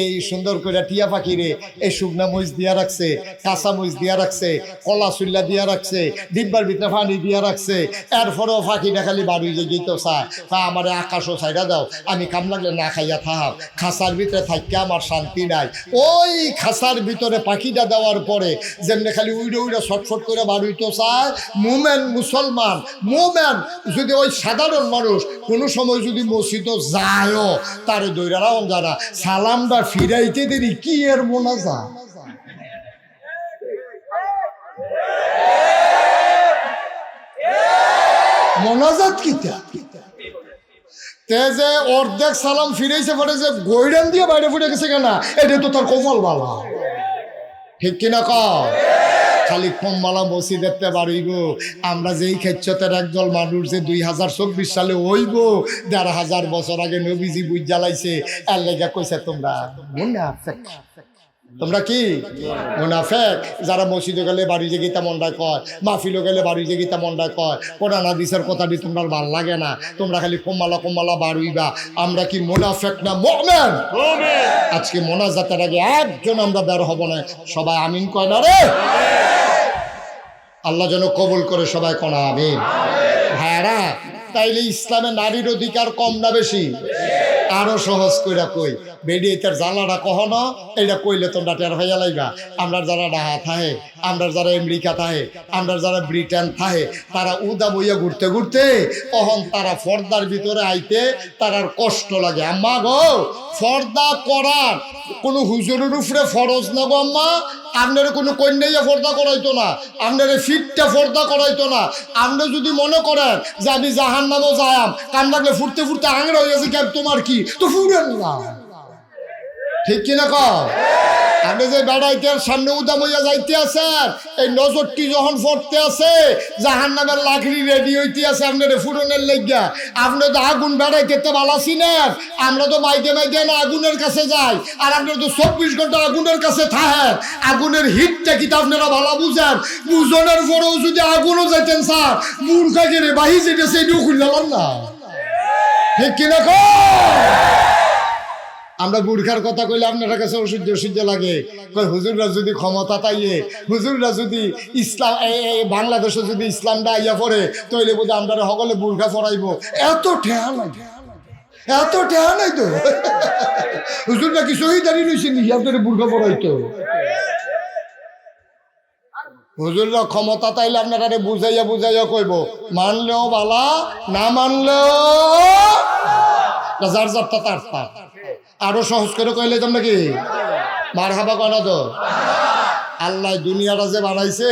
এই সুন্দর করে টিয়া পাখিরে এই শুকনা মরিচ দিয়া রাখছে, কাঁচা মরিচ দিয়া রাখছে, কলা চুল্লা দিয়া রাখছে, ডিব্বার ভিতরে পানি দিয়া রাখছে, এরপরেও পাখিটা খালি বাড়ি যে গিয়ে চায় আমার আকাশও ছাইড়া দাও, আমি কাম লাগলে না খাইয়া থাক, খাসার ভিতরে থাকতে আমার শান্তি নাই। ওই খাসার ভিতরে পাখিটা দেওয়ার পরে যেমনি খালি উইড়ে উইড়ে ছটফট করে বাড়িতে চায়, মুমেন মুসলমান মুমেন যদি ওই সাধারণ মানুষ কোনো সময় যদি মসজিদও যায়ও, তারে দৈরারাও জানা সালামটা ফিরাইতে দেরি কি এর মোনাজা, মোনাজাত কিতা তে যে অর্ধেক সালাম ফিরেছে পরে যে গৈরান দিয়ে বাইরে ফুটে গেছে কেনা, এটা তো তার কপাল বালা, ঠিক কিনা কও? খালি কমবালা মসজিদ দেখতে পারিব আমরা, যেই খেচ্ছতের একদল মানুষ যে 2024 সালে হইব 1500 বছর আগে নবীজি বুঝ জ্বালাইছে, এর লেগে কইছে তোমরা মুনাফিক, তোমরা কি মুনাফিক। যারা মসজিদে গেলে বাড়ি যে গীতা মন্ডায় কয়, মাহফিলে গেলে বাড়ি যে গীতা মন্ডায় কয়, কোরআন হাদিসের কথাটি তোমরা ভাল লাগে না, তোমরা খালি কম্মালা বাড়ুইবা। আমরা কি মুনাফিক না মুমিন? আজকে মোনাজাতের আগে একজন আমরা বের হব না, সবাই আমিন কয় না রে? আল্লাহ যেন কবুল করে, সবাই কোনা আমিন। ভাইরা তাইলে ইসলামে নারীর অধিকার কম না বেশি? আরো সহজ কইরা কই, বেডি এটার জ্বালাটা কখনো এটা কইলে তোমরা টের হইয়া লাইবা। আমরা যারা ঢাকা থাহে, আমরা যারা আমেরিকা থাহে, আমরা যারা ব্রিটেন থাহে, তারা উদা বইয়া ঘুরতে ঘুরতে তখন তারা পর্দার ভিতরে আইতে তারার কষ্ট লাগে। আম্মা গো, পর্দা করার কোনো হুজুরের উপরে ফরজ না গো আম্মা, আপনার কোনো কন্যাইয়া পর্দা করাইতো না, আপনার ফিটটা পর্দা করাইতো না। আপনি যদি মনে করেন যে আমি জাহান্নামও যায়াম, কান লাগলে ফুটতে ফুটতে আংড়া হয়ে গেছে, তোমার কি তো ফুটেন না, ঠিক কিনা কও? আপনি যে বেড়াইতে সামনে উদাম হইয়া যাইতে আছেন, এই নজরটি যখন পড়তে আছে জাহান্নামের লাকড়ি রেডি হইতে আছে আপনার ফুরনের লেগিয়া। আপনি তো আগুন বেড়াইতে তো ভালাসি না, আমরা তো মাইকে মাইকে না আগুনের কাছে যাই, আর আপনার তো 24 ঘন্টা আগুনের কাছে থাকেন। আগুনের হিটটা কি আপনারা ভালো বুঝেন? বুঝনের পরেও যদি আগুনও যাইতেন স্যার, মূর্খা গেলে বাহি যেটা সেইটাও খুললাম না, ঠিক কিনা কও? আমরা বুর্খার কথা কইলে আপনার কাছে অসহ্য লাগে। কই হুজুররা যদি ক্ষমতা তাইয়ে, হুজুররা যদি ইসলাম বাংলাদেশে যদি ইসলামটা আইয়া পড়ে, তৈলে বোধ আমরা সকলে বুর্খা পড়াইবো। এত ঠেহা নাই, এত ঠেহা নাই তো। হুজুররা কি শহীদারি রয়েছে নি আপনার বুর্খা পড়াইতো? হুজুররা ক্ষমতা তাইলে আপনারা বুঝাইয়া বুঝাইয়া কইব, মানলেও বালা, না মানলেও যার যারটা তার তার। আরো সহজ করে কইলে তোমরা কি মারহাবা কনা তো? আল্লাহ দুনিয়াটা যে বানাইছে,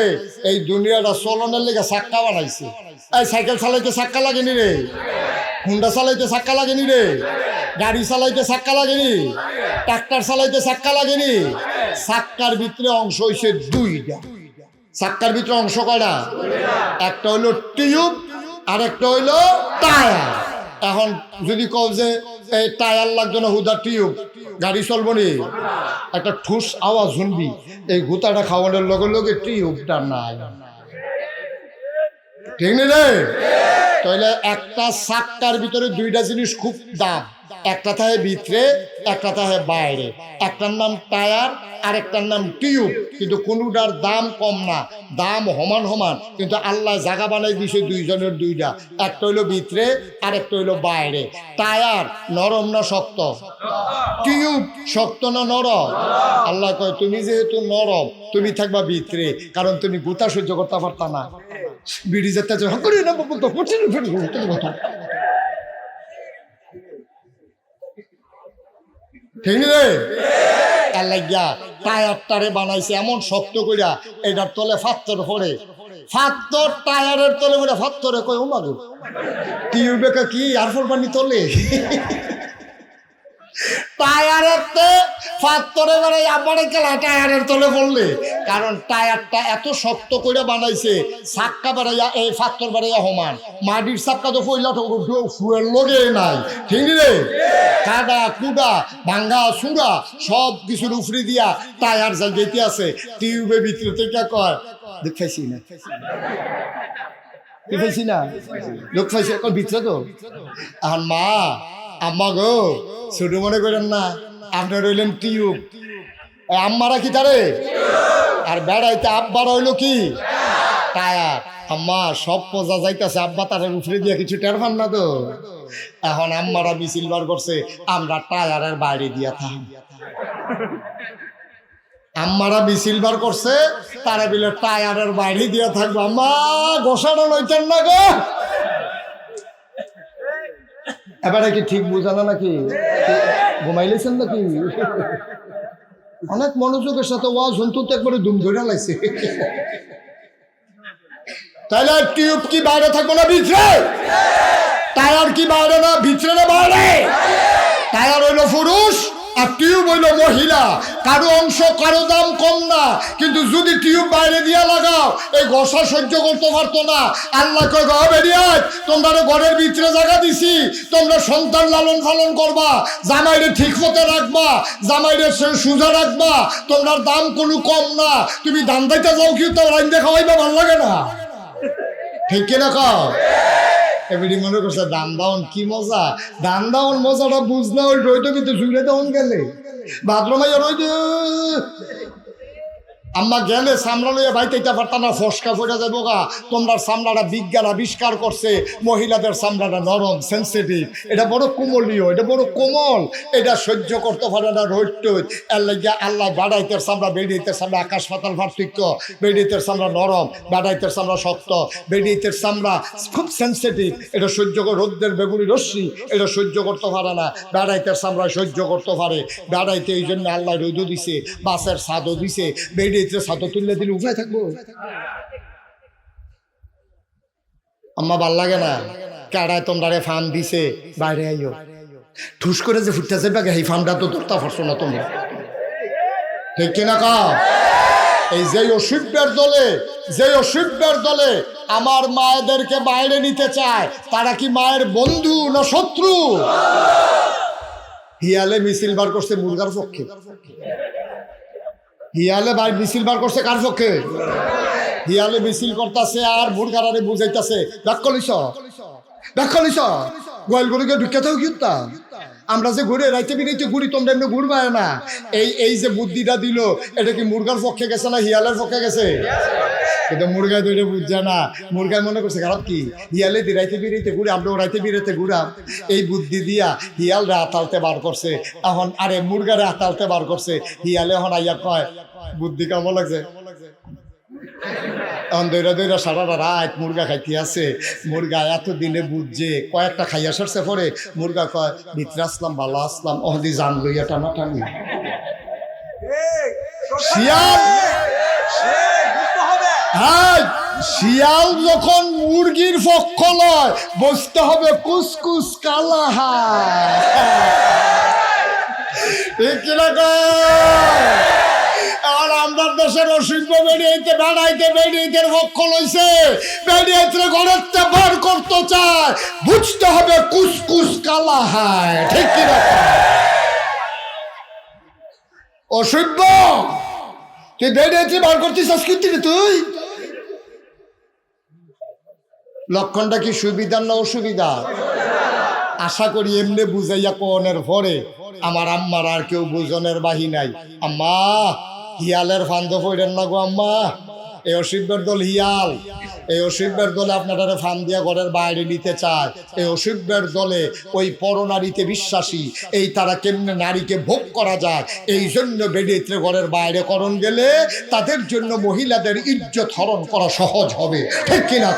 এই দুনিয়াটা চলনের লেগে চাক্কা বানাইছে। এই সাইকেল চালাইতে চাক্কা লাগেনি রে, হুন্ডা চালাইতে চাক্কা লাগেনি রে, গাড়ি চালাইতে চাক্কা লাগেনি, ট্রাক্টর চালাইতে চাক্কা লাগেনি। চাক্কার ভিতরে অংশ হইছে দুইটা। চাক্কার ভিতরে অংশ কয়টা? একটা হইলো টিউব আর একটা হইলো টায়ার। এখন যদি কও যে এই টায়ার লাগতো না, হুদা টিউব, গাড়ি চলবো নি, একটা ঠুস আওয়াজ শুনবি। এই গুতাটা খাওয়ানোর লগে লগে টিউবটা নাই, ঠিক নেই রে? তাহলে একটা চাক্কার ভিতরে দুইটা জিনিস খুব দাম, একটা থাকে ভিতরে, একটা থাকে বাইরে। একটার নাম টায়ার আর একটার নাম টিউব, কিন্তু কোনোটার দাম কম না, দাম সমান সমান। কিন্তু আল্লাহ জায়গা বানাই দিয়েছে দুইজনের দুইটা, একটা হইলো ভিতরে আর একটা হইলো বাইরে। টায়ার নরম না শক্ত? টিউব শক্ত না নরম? আল্লাহ কয় তুমি যেহেতু নরম, তুমি থাকবা ভিতরে, কারণ তুমি গুতা সহ্য করতে পারতা না। বিড়ি যেতে ঠিক রে? টায়ারটারে বানাইছে এমন শক্ত কইরা, এটার তলে ফাত্তর পড়ে, ফাত্তর টায়ারের তলে বলে ফাত্তরে কই ও মাগো টিউবে কি আর পানি তলে টায়ারের ফাত্তরে মানে আমার খেলা টায়ারের তলে পড়লে, কারণ টায়ারটা এত শক্ত করে বানাইছে, চাক্কা বাড়াইয়া এই ফাত্তর বাড়াইয়া সমান। মাটির চাক্কা তো পয়লা ফুয়ের লগে নাই, ঠিক রে? কাদা কুদা ভাঙ্গা চূড়া সব কিছুর উফরি দিয়া টায়ার যা যেতে আছে। টিউবের ভিতরে থেকে কয় দেখাইছি না, দেখাইছি না, লোক পাইছি এখন ভিতরে তো। এখন মা আম্মা গো ছোট মনে করেন না, আপনার রইলেন টিউব, আম্মারা কি তারে, আর বেড়াইতে আব্বার হইলো কি টায়ার। আম্মা সব পজা যাইতেছে, আব্বা তারের উপরে দিয়ে কিছু টের পান না তো। এখন আম্মারা মিছিল বার করছে, আমরা টায়ারের বাইরে দিয়া থাকি। আম্মারা মিছিল বার করছে, তারা বিলে টায়ারের বাইরে দিয়া থাকবো। আম্মা গোসাটা লইতেন না গো। এবারে কি ঠিক বুঝানো নাকি? ঘুমাইলেছেন নাকি? অনেক মনোযোগের সাথে ওয়াজ শুনতে তো একবারে দুম ধরে লাগছে। তাহলে টিউব কি বাইরে থাকবো না ভিতরে? টায়ার কি বাইরে না ভিতরে না বাইরে? টায়ার হইলো পুরুষ আর টিউব হইলো মহিলা। কারো অংশ কারো দাম কম না, কিন্তু যদি টিউব বাইরে দিয়া লাগাও এই ঘষা সহ্য করতে পারতো না। আল্লাহ কয় গো বেরিয়াত, তোমরা ঘরের ভিতরে জায়গা দিছি, তোমরা সন্তান লালন পালন করবা, জামাইরে ঠিক মতো রাখবা, জামাইরে সোজা রাখবা, তোমরা দাম কোনো কম না। তুমি দাম দাইতে যাও কি তো লাইন দেখা হইবা, ভালো লাগে না, ঠিক কিনা কও? এবারে মনে করছে দান দাওন কি মজা, দান দাওন মজাটা বুঝ না, ওই রইতে কিন্তু জুড়ে দেওয়ান গেলে বাথরুমাইয়া রই আম্মা গেলে চামড়া লইয়া বাইতে পারতাম না, ফসকা পড়ে যাবো গা। তোমরা চামড়াটা বিজ্ঞান আবিষ্কার করছে, মহিলাদের চামড়াটা নরম সেন্সিটিভ, এটা বড় কোমলীয়, এটা বড় কোমল, এটা সহ্য করতে পারে না রোদ টোদ। এর লাগিয়া আল্লাহ বাড়াইতের চামড়া বেড়িতের চামড়া আকাশ পাতাল পার্থক্য। বেড়িতের চামড়া নরম, বাড়াইতের চামড়া শক্ত। বেড়িতের চামড়া খুব সেন্সিটিভ, এটা সহ্য করে, রোদ্রের বেগুনি রশ্মি এটা সহ্য করতে পারে না, বাড়াইতের চামড়া সহ্য করতে পারে। বাড়াইতে এই জন্য আল্লাহ রোদও দিছে, বাসের ছাদও দিছে, বেড়ি বেরিয়েছে ছাতো তুললে দিলে উপায় থাকবো? আম্মা ভাল লাগে না কাড়ায় তোমরা ফার্ম দিছে বাইরে আইও ঠুস করে যে ফুটতেছে বাগে এই ফার্মটা তো ধরতে পারছো না তোমরা, ঠিক কিনা কা? এই যে অসভ্যের দলে আমার মায়েদেরকে বাইরে নিতে চায়, তারা কি মায়ের বন্ধু না শত্রু? হিয়ালে মিছিল বার করছে মুরগার পক্ষে, হিয়ালে মিছিল বার করছে কার পক্ষে? হিয়ালে মিছিল করতেছে আর মুরগারে বুঝাইতেছে ব্যাখ্যা গোয়াল গরুকে ঢুকাতেও কিনতা আমরা যে ঘুরে রাইতে বিরাইতে ঘুরি, তোমরা এমনি ঘুরবায় না। এই যে বুদ্ধিটা দিল, এটা কি মুরগার পক্ষে গেছে না হিয়ালের পক্ষে গেছে? কিন্তু মুরগায় তো এটা বুঝছে না। মুরগায় মনে করছে খারাপ কি হিয়ালে রাইতে বিরাইতে ঘুরে, আমরাও রাইতে বিরাইতে ঘুরাম। এই বুদ্ধি দিয়া হিয়ালরা আতালতে বার করছে, এখন আরে মুরগারে আতালতে বার করছে। হিয়ালে এখন আইয়া কয় বুদ্ধি কেমন লাগছে? এখন দৈরা সারা রাত মুরগা খাইতে আছে। মুরগা এত দিনে বুঝছে, কয়েকটা খাইয়া সারছে পরে মুরগা কয় ভিতরে আসলাম ভালো আসলাম, অহদি জান লইয়া টানাটানি। শিয়াল শিয়াল যখন মুরগির পক্ষ লয়, বসতে হবে কুসকুস কালাহা, ঠিক কিনা? আর আমরা দেশের অসভ্য বেরিয়েতে বেড়াইতে পক্ষ লইছে, বেরিয়েতে ঘরেতে বার করতে চায়, বুঝতে হবে কুসকুস কালা হায়, ঠিক কিনা? অসভ্য তুই বেরিয়েতে বার করতিস সংস্কৃতি, তুই লক্ষণটা কি সুবিধার না অসুবিধা? আশা করি এমনি বুঝাইয়া কোনের পরে আমার আম্মার আর কেউ বুঝনের বাহি নাই। আম্মা হিয়ালের ফান্দ পড়েন না গো আম্মা, এই অসভ্যের দল হিয়াল, এই অসভ্যের দলে আপনারা ফান দিয়া ঘরের বাইরে নিতে চায়। এই অসভ্যের দলে ওই পরনারীতে বিশ্বাসী, এই তারা কেমনে নারীকে ভোগ করা যায়, এই জন্য বেডিত্রে ঘরের বাইরে করণ গেলে তাদের জন্য মহিলাদের ইজ্জত হরণ করা সহজ হবে, ঠিক কিনা?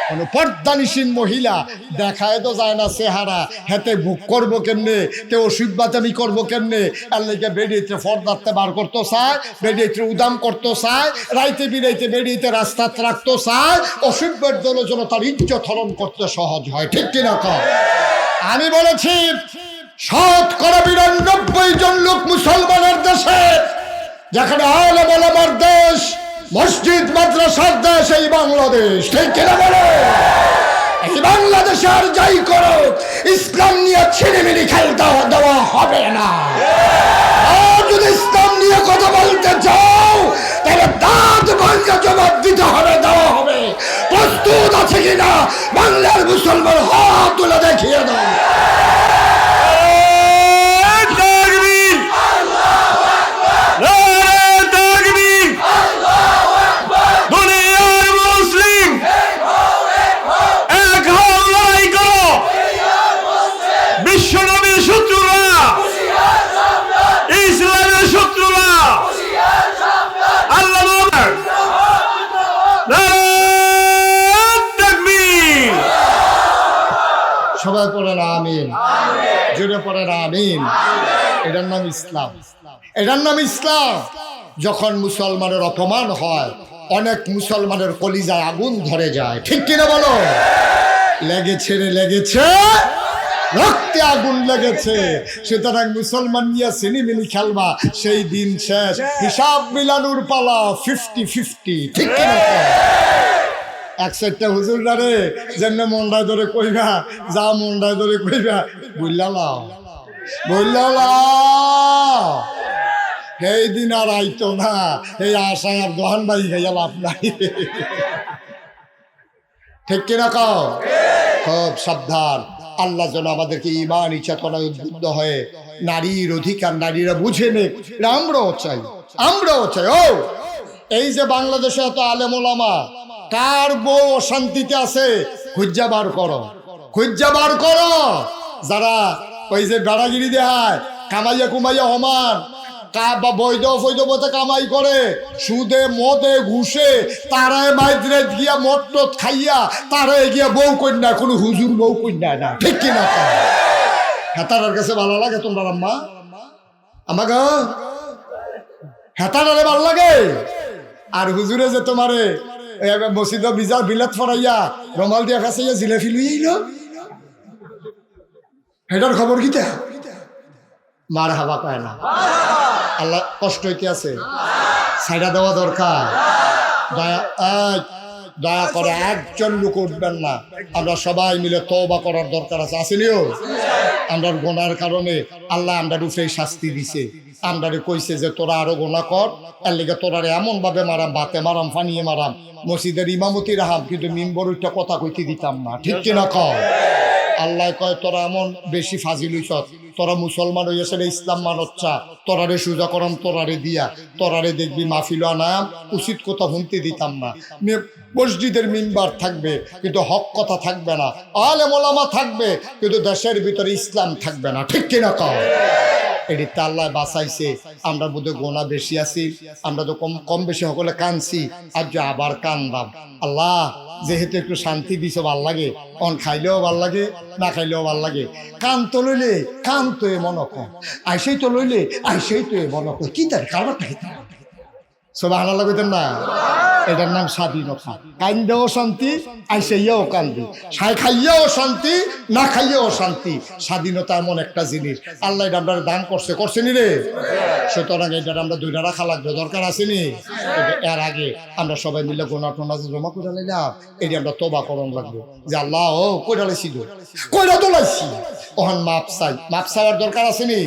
কোনো পর্দানিসীন মহিলা দেখায় তো যায় না চেহারা, হেতে বুক করবো কেমনে, তে অসভ্যতামি করবো কেমনে? আর লেগে বেরিয়েতে ফর্দাতে বার করতে চায়, বেরিয়েতে উদাম করতে চায়, রাইতে বিরাইতে বেরিয়েতে রাস্তাতে রাখতে চায়। অসভ্যের দলের জন্য তার ইজ্জত হরণ করতে সহজ হয়, ঠিক কিনা? আমি বলেছি ৯৯ জন লোক মুসলমানের দেশে, যেখানে আলেম ওলামার দেশ, মসজিদ মাদ্রাসার দেশ এই বাংলাদেশ, ঠিক কিনা বলে? এই বাংলাদেশে আর যাই করো, ইসলাম নিয়ে ছিনিমিনি খেলতে দেওয়া হবে না। আর যদি ইসলাম নিয়ে কথা বলতে চাও, তাহলে দাঁত ভাঙা জবাব দিতে হবে, দেওয়া হবে। প্রস্তুত আছে কিনা বাংলার মুসলমান? হাত তুলে দেখিয়ে দাও। সবাই পড়েন আমিন, জোরে পড়েন আমিন। এটার নাম ইসলাম, এটার নাম ইসলাম। যখন মুসলমানের অপমান হয়, অনেক মুসলমানের কলিজায় আগুন ধরে যায়, ঠিক কিনা বলো? লেগেছে রে লেগেছে, রক্তে আগুন লেগেছে। সুতরাং মুসলমান নিয়ে সিনিমিনি খেলবা, সেই দিন শেষ, হিসাব মিলানোর পালা 50-50, ঠিক কিনা? এক সাইডটা হুজুররা রে যেমন মন্ডায় ধরে কইবা, যা মন্ডায় ধরে কইবা, বুঝলাম সেই দিন আর আইতো না। এই আশায় আর দোহান বাই খাইয়া লাভ নাই, ঠিক কিনা? খুব সাবধান। আল্লাহ যেন আমাদেরকে ঈমান চেতনায় উদ্বুদ্ধ হয়ে নারীর অধিকার নারীরা বুঝে নেক, আমরাও চাই। ও এই যে বাংলাদেশে এত আলেম ওলামা, কার বউ অশান্তিতে আছে খুঁজা বার করো। যারা ওই যে বেড়াগিরি দেয়, কামাইয়া কুমাইয়া হমান, বৈধ বৈধ কামাই করে, সুদে মদে ঘুষে, তারায় মাইদ্রে গিয়া মদ টদ খাইয়া তারাই গিয়া বউ কন্যা, কোনো হুজুর বউ কন্যা না, ঠিক কিনা? হ্যাঁ, তার কাছে ভালো লাগে তোমরা আম্মা আমাকে? হেতাটারে ভাল লাগে। আর হুজুরে যে তোমারে মসজিদ বিজার বিলাত ফরাইয়া রমাল দিয়া খাসাইয়া জিলাফি লইল, এটার খবর কিতা? মার হাবা কয় না। আল্লাহ কষ্ট হইতে আছে, সাইডা দেওয়া দরকার। দয়া করে একজন লোক উঠবেন না, আমরা সবাই মিলে তওবা করার দরকার আছে। আসেনিও আমরা গোনার কারণে আল্লাহ আমরা রূপে শাস্তি দিছে, আমরারে কইছে যে তোরা আরো গোনা কর, এর লেগে তোরারে এমন ভাবে মারাম, বাতে মারাম, ফানিয়ে মারাম, মসজিদের ইমামতি রাহাম, কিন্তু মিম্বর ওইটা কথা কইতে দিতাম না। ঠিক কিনা কর? আল্লাহ কয় তোরা এমন বেশি ফাজিল হইছ, তোরা মুসলমান হইয়াছে ইসলাম মানচ্ছা, তোরারে সুজা করম, তোরারে দিয়া, তোরারে দেখবি মাহফিল আনাম, উচিত কথা শুনতে দিতাম না। মসজিদের মিম্বার থাকবে কিন্তু হক কথা থাকবে না, আলেম ওলামা থাকবে কিন্তু দেশের ভিতরে ইসলাম থাকবে না। ঠিক কিনা কও? এটি আল্লাহ বাঁচাইছে। আমরা বোধহয় গোনা বেশি আছি, আমরা তো কম বেশি সকলে কানছি, আর যে আবার কানবাম। আল্লাহ যেহেতু একটু শান্তি দিছে, ভাল লাগে, অন খাইলেও ভাল লাগে, না খাইলেও ভাল লাগে। কান তো লইলে কান তো এ মনে কম, আইসেই তো লইলে আইসেই তো এ মনে কম। কি তার কারবারটা খেতে সব আনা লাগতেন না। এটার নাম স্বাধীনতা। কান্দেও শান্তি, আইসাইয়াও কান্দি, খাইয়াও শান্তি, না খাইয়াও শান্তি। স্বাধীনতা এমন একটা জিনিস আল্লাহ এটা আমরা দান করছেনি রে। সুতরাং এটা আমরা দুইটা রাখা লাগবে, দরকার আসেনি। এর আগে আমরা সবাই মিলে গোনা টোনা জমা করে নিলাম, এটি আমরা তওবা করণ লাগবে যে আল্লাহ ও কইরা লাইছিল, কইরা তো লাইছি, ওখান মাপ চাই। মাপ চাওয়ার দরকার আসেনি।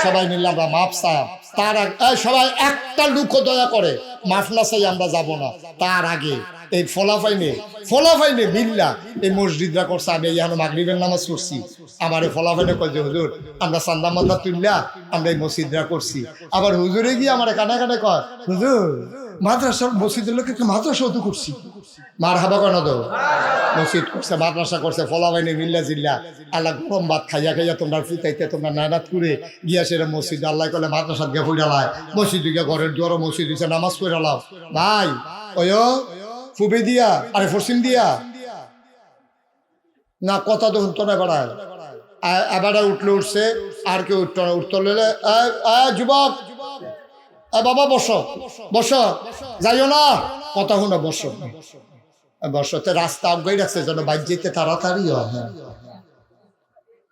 সবাই মিলে আমরা মাপ চাই। তার সবাই একটা লুকো দয়া করে মাফ না চাই আমরা যাব না। তার আগে এই ফলাফাইনে বিল্লা এই মসজিদরা করছে। আমি এখানে মাগরিবের নামাজ পড়ছি, আমার এই ফলাফাইনে কয় যে হুজুর আমরা চান্দা মান্দা তুললা আমরা এই মসজিদরা করছি। আবার হুজুরে গিয়ে আমার কানে কানে কয় হুজুর মাদ্রাসার মসজিদের লোক একটু মাদ্রাসাও তো করছি। মার হাবা কেন দো? মসজিদ করছে, মাদ্রাসা করছে, ফলাফাইনে মিল্লা জিল্লা। আল্লাহ গরম ভাত খাইয়া খাইয়া তোমরা ফুটাইতে তোমরা নানাত করে গিয়া সেরা মসজিদ আল্লাহ কলে মাদ্রাসাত গিয়ে ফুটালায়, মসজিদ গিয়া ঘরের দুয়ারও মসজিদ হয়েছে, নামাজ পড়ে লাও ভাই। ওই ফুবে দিয়া আরে ফরসিম দিয়া না কথা তো শুনতো না বেড়ায়। এবারে উঠলে উঠছে, আর কেউ উঠতো না। উঠতে হলে যুবক বাবা বসো বসো, যাইও না, কথা শুনো, বসো বসতে। রাস্তা আগাই রাখছে যেন বাইর যেতে তাড়াতাড়ি হয়। হ্যাঁ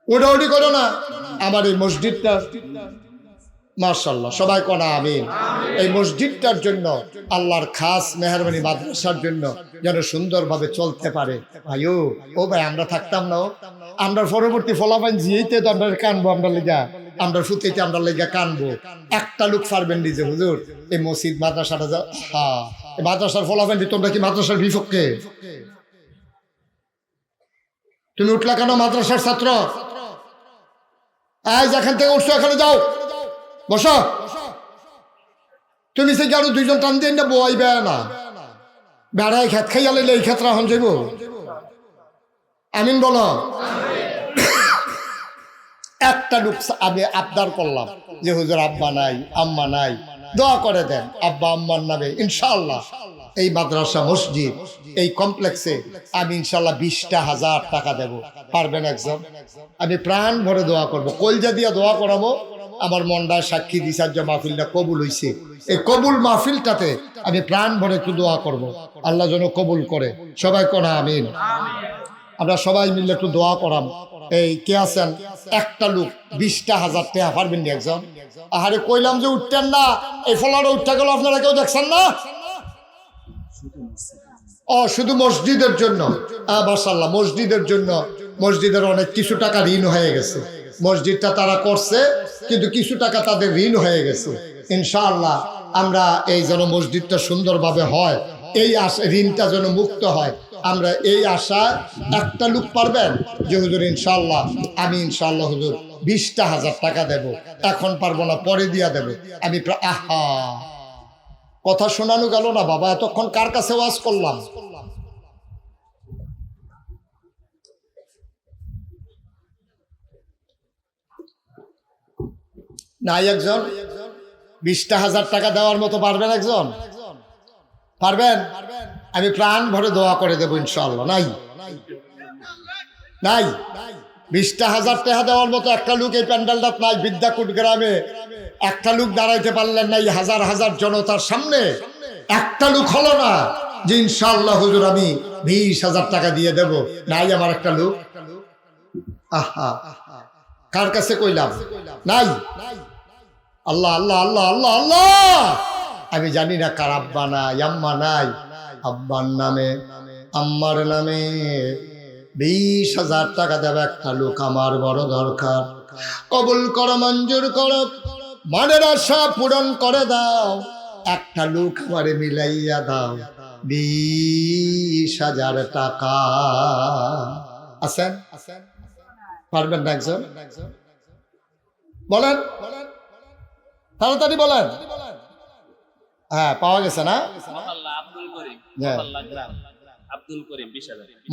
উঠাউঠি করো না। আমার এই মসজিদটা মাশাআল্লাহ সবাই কোনা আমিন। এই মসজিদটার জন্য আল্লাহর খাস মেহরবানি, মাদ্রাসার জন্য যেন সুন্দরভাবে চলতে পারে। ভাইও ও ভাই আমরা থাকতাম না, আমরা পরবর্তী ফলাফল জিয়েতে তো আমরা কানবো, আমরা লেগা আমরা ফুতেতে আমরা লেগা কানবো। একটা লোক পারবেন নিজে হুজুর এই মসজিদ মাদ্রাসাটা, হ্যাঁ মাদ্রাসার ফলাফল তোমরা কি মাদ্রাসার বিপক্ষে? তুমি উঠলা কেন মাদ্রাসার ছাত্র? আজ এখান থেকে উঠছো, এখানে যাও বসো। তুমি সে আরো দুইজন টান দিয়ে না বইবে না, বেড়ায় খেত খাইয়া লাইলে এই ক্ষেত্রে হন যাইব। আমিন বলো। একটা লোক আমি আবদার করলাম যে হুজুর আব্বা নাই আম্মা নাই, দোয়া করে দেন আব্বা আম্মার নামে ইনশাআল্লাহ এই মাদ্রাসা মসজিদ এই কমপ্লেক্সে আমি ইনশাআল্লাহ 20,000 টাকা দেব। পারবেন একজন? আমি প্রাণ ভরে দোয়া করব, কলজা দিয়া দোয়া করাবো। আমার মনটায় সাক্ষী দিশার যে মাহফিলটা কবুল হয়েছে, এই কবুল মাহফিলটাতে আমি প্রাণ ভরে একটু দোয়া করব, আল্লাহ যেন কবুল করে। সবাই কোনা আমিন। আমরা সবাই মিলে একটু দোয়া করাম। এই কে আছেন? একটা লোক 20,000 টাকা পারবেন নি একজন? আহারে কইলাম যে উঠতেন না, এই ফলাটা উঠতে গেল, আপনারা কেউ দেখছেন না? ও শুধু মসজিদের জন্য? মাশাআল্লাহ মসজিদের জন্য। মসজিদের অনেক কিছু টাকা ঋণ হয়ে গেছে, মসজিদটা তারা করছে কিন্তু কিছু টাকা তাদের ঋণ হয়ে গেছে। ইনশাআল্লাহ আমরা এই যেন মসজিদটা সুন্দরভাবে হয়, এই আশা ঋণটা যেন মুক্ত হয়, আমরা এই আশা। একটা লোক পারবেন যে হুজুর ইনশাআল্লাহ আমি ইনশাআল্লাহ হুজুর 20,000 টাকা দেব, এখন পারবো না পরে দিয়া দেব আমি। আহা কথা শোনানো গেল না বাবা, এতক্ষণ কার কাছে ওয়াজ করলাম? নাই একজন? 20,000 টাকা দেওয়ার মতো পারবেন একজন? পারবেন? আমি প্রাণ ভরে দোয়া করে দেবো ইনশাআল্লাহ। নাই নাই 20,000 টাকা দেওয়ার মতো একটা লোক এই প্যান্ডেলটা নাই। বিদ্যাকুট গ্রামে একটা লোক দাঁড়াইতে পারলেন না, এই হাজার হাজার জনতার সামনে একটা লোক হলো না যে ইনশাআল্লাহ হুজুর আমি 20,000 টাকা দিয়ে দেব। নাই আমার একটা লোক। আহা, কার কাছে কইলাম? নাই। আল্লাহ আল্লাহ আল্লাহ আল্লাহ আল্লাহ। আমি জানি না কার আব্বা নাই, আম্মা নাই। আব্বার নামে আম্মার নামে 20,000 টাকা দেবে একটা লোক আমার বড় দরকার। কবুল করো, মঞ্জুর করো, মনের আশা পূরণ করে দাও। একটা লোক আমারে মিলাইয়া দাও 20,000 টাকা। আছেন? পারবেন না একজন? বলেন, তাড়াতাড়ি বলেন। হ্যাঁ, পাওয়া গেছে না?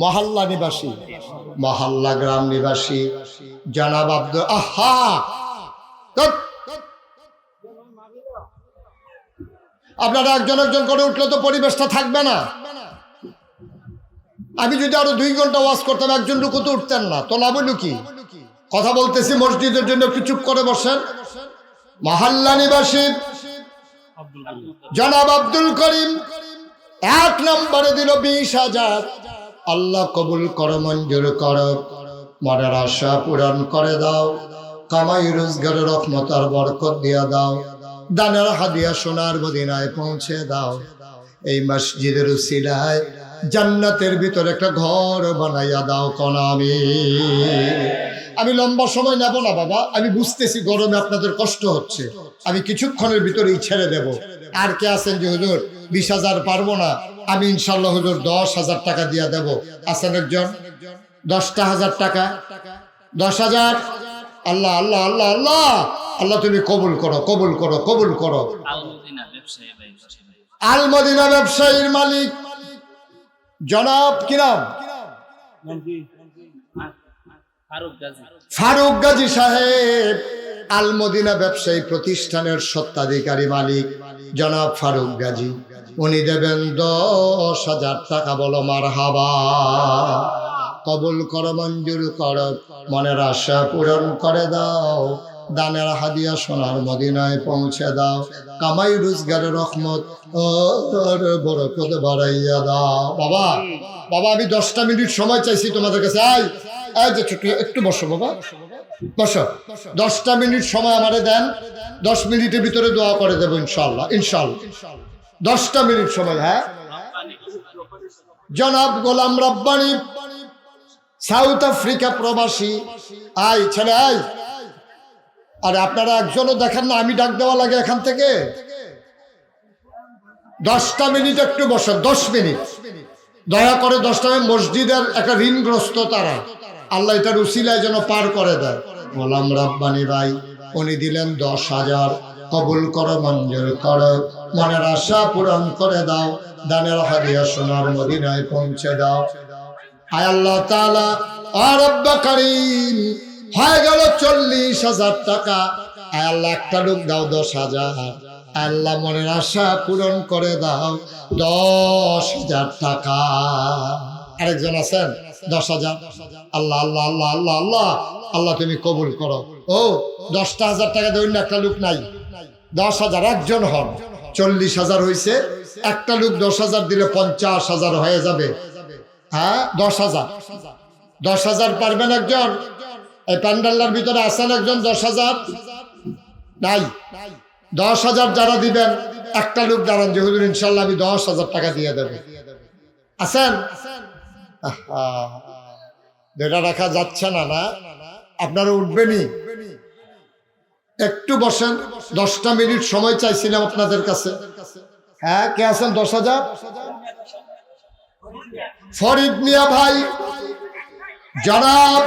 মহল্লা নিবাসী, মহল্লা গ্রাম নিবাসী জনাব আব্দুল। আহা, আপনারা একজন একজন করে উঠলে তো পরিবেশটা থাকবে না। আমি যদি আরো 2 ঘন্টা ওয়াজ করতাম, একজন লোক তো উঠতেন না, তো লাভ হলো কি? কথা বলতেছি মসজিদের জন্য, একটু চুপ করে বসেন। মহল্লা নিবাসী জনাব আব্দুল করিম 1 নম্বরে দিল 20,000। আল্লাহ কবুল করো, মঞ্জুর করো, মনের আশা পূরণ করে দাও, কামাই রোজগারের রহমত আর বরকত দিয়া দাও, দানের হাদিয়া সোনার মদিনায় পৌঁছে দাও। এই মসজিদের উসিলায় জান্নাতের ভিতরে একটা ঘর বানাইয়া দাও কোন আমি লম্বা সময় নেব না বাবা, আমি বুঝতেছি গরমে আপনাদের কষ্ট হচ্ছে, আমি কিছুক্ষণের ভিতরেই ছেড়ে দেব। আর কে আছেন যে হুজুর 20,000 পারবো না, আমি ইনশাল্লাহ হুজুর 10,000 টাকা দিয়া দেব? আছেন একজন? 10,000 টাকা, 10,000। আল্লাহ আল্লাহ আল্লাহ আল্লাহ আল্লাহ, তুমি কবুল করো, কবুল করো, কবুল করো। আল মদিনা ব্যবসায়ীর মালিক জনাব কি নাম? ফারুক গাজী সাহেব। আল মদিনা ব্যবসায়ী প্রতিষ্ঠানের স্বত্বাধিকারী মালিক জনাব ফারুক গাজী। উনি দেবেন 10,000 টাকা। বলো মারহাবা। কবুল করো, মঞ্জুর করো, মনের আশা পূরণ করে দাও, দানের হাদিয়া সোনার মদিনায় পৌঁছে দাও, কামাই রোজগারের রহমত আর বরকত বাড়াইয়া দাও। বাবা বাবা, আমি 10টা মিনিট সময় চাইছি তোমাদের কাছে। এই যে একটু বসো বাবা, বসো। 10টা মিনিট সময় আমারে দেন, 10 মিনিটের ভিতরে দোয়া করে দেবো ইনশাল্লাহ, ইনশাল্লাহ। 10টা মিনিট সময়। হ্যাঁ, জনাব গোলাম রব্বানী, সাউথ আফ্রিকা প্রবাসী। আয় ছেলে আয়। আরে আপনারা একজনও দেখেন না, আমি ডাক দেওয়া লাগে এখান থেকে। 10টা মিনিট একটু বসেন, 10 মিনিট দয়া করে। 10টা মিনিট মসজিদের একটা ঋণগ্রস্ত তারা, আল্লাহ এটার উসিলায় যেন পার করে দেয়। গোলাম রব্বানী ভাই উনি দিলেন 10,000। কবুল করো, মঞ্জুর করো, মনের আশা পূরণ করে দাও, দানের হাদিয়া সোনার মদিনায় পৌঁছে দাও। আয় আল্লাহ তাআলা, আর রব্বা কারীম, হয়ে গেল 40,000 টাকা। আয় আল্লাহ, একটা লোক দাও 10,000। আল্লাহ মনের আশা পূরণ করে দাও 10,000 টাকা। আরেকজন আছেন? 10,000। আল্লাহ আল্লাহ আল্লাহ আল্লাহ আল্লাহ আল্লাহ, তুমি কবুল করো। ও 10,000 টাকা দেবেন, একটা লোক নাই। 10,000 একজন হন, 40,000 হয়েছে। একটা লোক 10,000 দিলে 50,000 হয়ে যাবে। হ্যাঁ, 10,000। 10,000 পারবেন একজন? এই প্যান্ডেলের ভিতরে আছেন একজন? 10,000 নাই। 10,000 যারা দিবেন, একটা লোক দাঁড়ান যে হুজুর ইনশাল্লাহ আমি 10,000 টাকা দিয়ে দেব। আছেন? এটা রাখা যাচ্ছে না, না আপনারা উঠবেনই। একটু বসেন, 10টা মিনিট সময় চাইছিলাম আপনাদের কাছে। হ্যাঁ, কে আছেন? 10,000। ফরিদ মিয়া ভাই, জনাব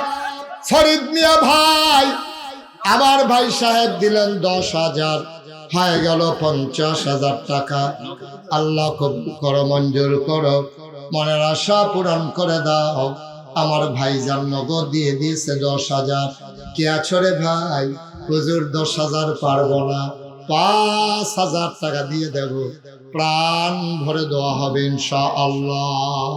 ফরিদ মিয়া ভাই, আমার ভাই সাহেব দিলেন 10,000। হয়ে গেল 50,000 টাকা। আল্লাহ কবুল করো, মঞ্জুর করো, মনের আশা পূরণ করে দাও। আমার ভাই যান নগদ দিয়ে দিয়েছে 10,000। কে আছো রে ভাই? হুজুর 10,000 পারবো না, 5,000 টাকা দিয়ে দেব, প্রাণ ভরে দেওয়া হবে ইনশাআল্লাহ।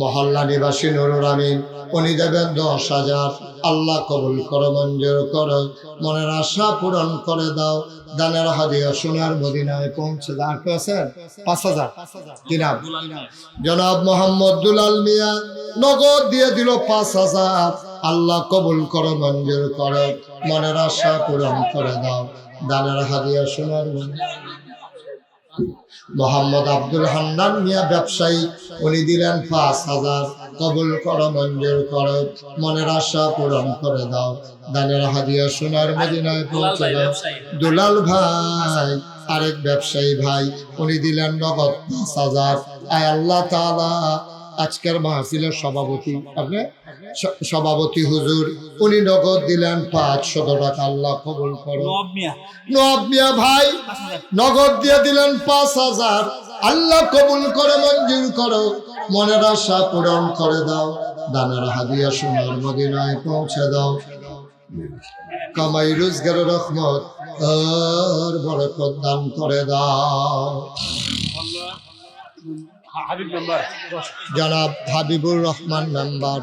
মহল্লা নিবাসী নুরুল আমিন উনি দেবেন 10,000। আল্লাহ কবুল করো, মঞ্জুর করো, মনের আশা পূরণ করে দাও। দানের হাদিয়া সোনার মদিনায় পৌঁছে দাও। আর কেউ আছেন? 5,000। কি নাম? জনাব মোহাম্মদ দুলাল মিয়া নগদ দিয়ে দিল 5,000। আল্লাহ কবুল করো, মঞ্জুর করো, মনের আশা পূরণ করে দাও। দানের হাদিয়া সোনার মদিনা। মোহাম্মদ আব্দুল হান্নান মিয়া ব্যবসায়ী উনি দিলেন 5,000। কবুল করো, মঞ্জুর করো, মনের আশা পূরণ করে দাও। দানের হাদিয়া সোনার মদিনায় পৌঁছে দাও। দুলাল ভাই আরেক ব্যবসায়ী ভাই উনি দিলেন নগদ 5,000। আয় আল্লাহ তাআলা আজকের মাহফিলের সভাপতি আপনি সভাপতি হুজুর উনি নগদ দিলেন 500 টাকা। আল্লাহ কবুল করো। নওয়াব মিয়া ভাই নগদ দিয়ে দিলেন 5,000। আল্লাহ কবুল করে, মঞ্জুর করো, মনের আশা পূরণ করে দাও। দানের হাদিয়া সোনার মদিনায় পৌঁছে দাও। কামাই রোজগারের রহমত আর বরকত দান করে দাও। জনাব হাবিবুর রহমান মেম্বার।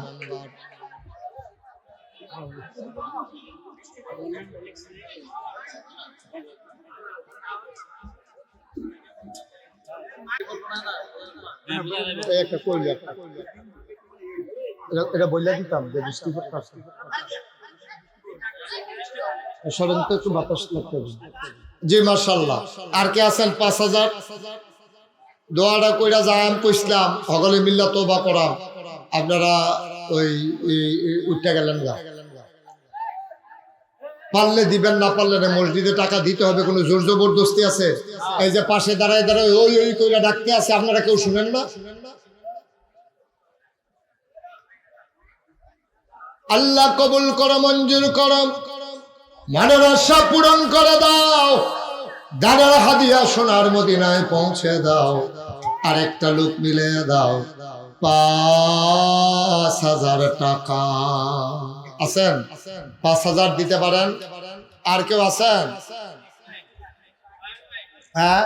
এটা বললে দিতাম যে বৃষ্টি একটু বাতাস লাগতে। জি মাশাআল্লাহ। আর কে আছেন? 5,000 দোয়াটা কইরা যাম কইছিলাম সকলে মিল্লা তওবা করাম। আপনারা ওই উঠতে গেলেন গা, পারলে দিবেন, না পারলে না। মসজিদে টাকা দিতে হবে, কোনো জোর জবরদস্তি আছে? এই যে পাশে দাঁড়ায় দাঁড়ায় ওই ওই কইরা ডাকতে আছে, আপনারা কেউ শুনেন না? আল্লাহ কবুল করো, মঞ্জুর করো, মনের আশা পূরণ করে দাও। দানের হাদিয়া সোনার মদিনায় পৌঁছে দাও। আরেকটা লোক মিলে দাও 5,000 টাকা। আছেন? 5,000 দিতে পারেন? আর কেউ আছেন? হ্যাঁ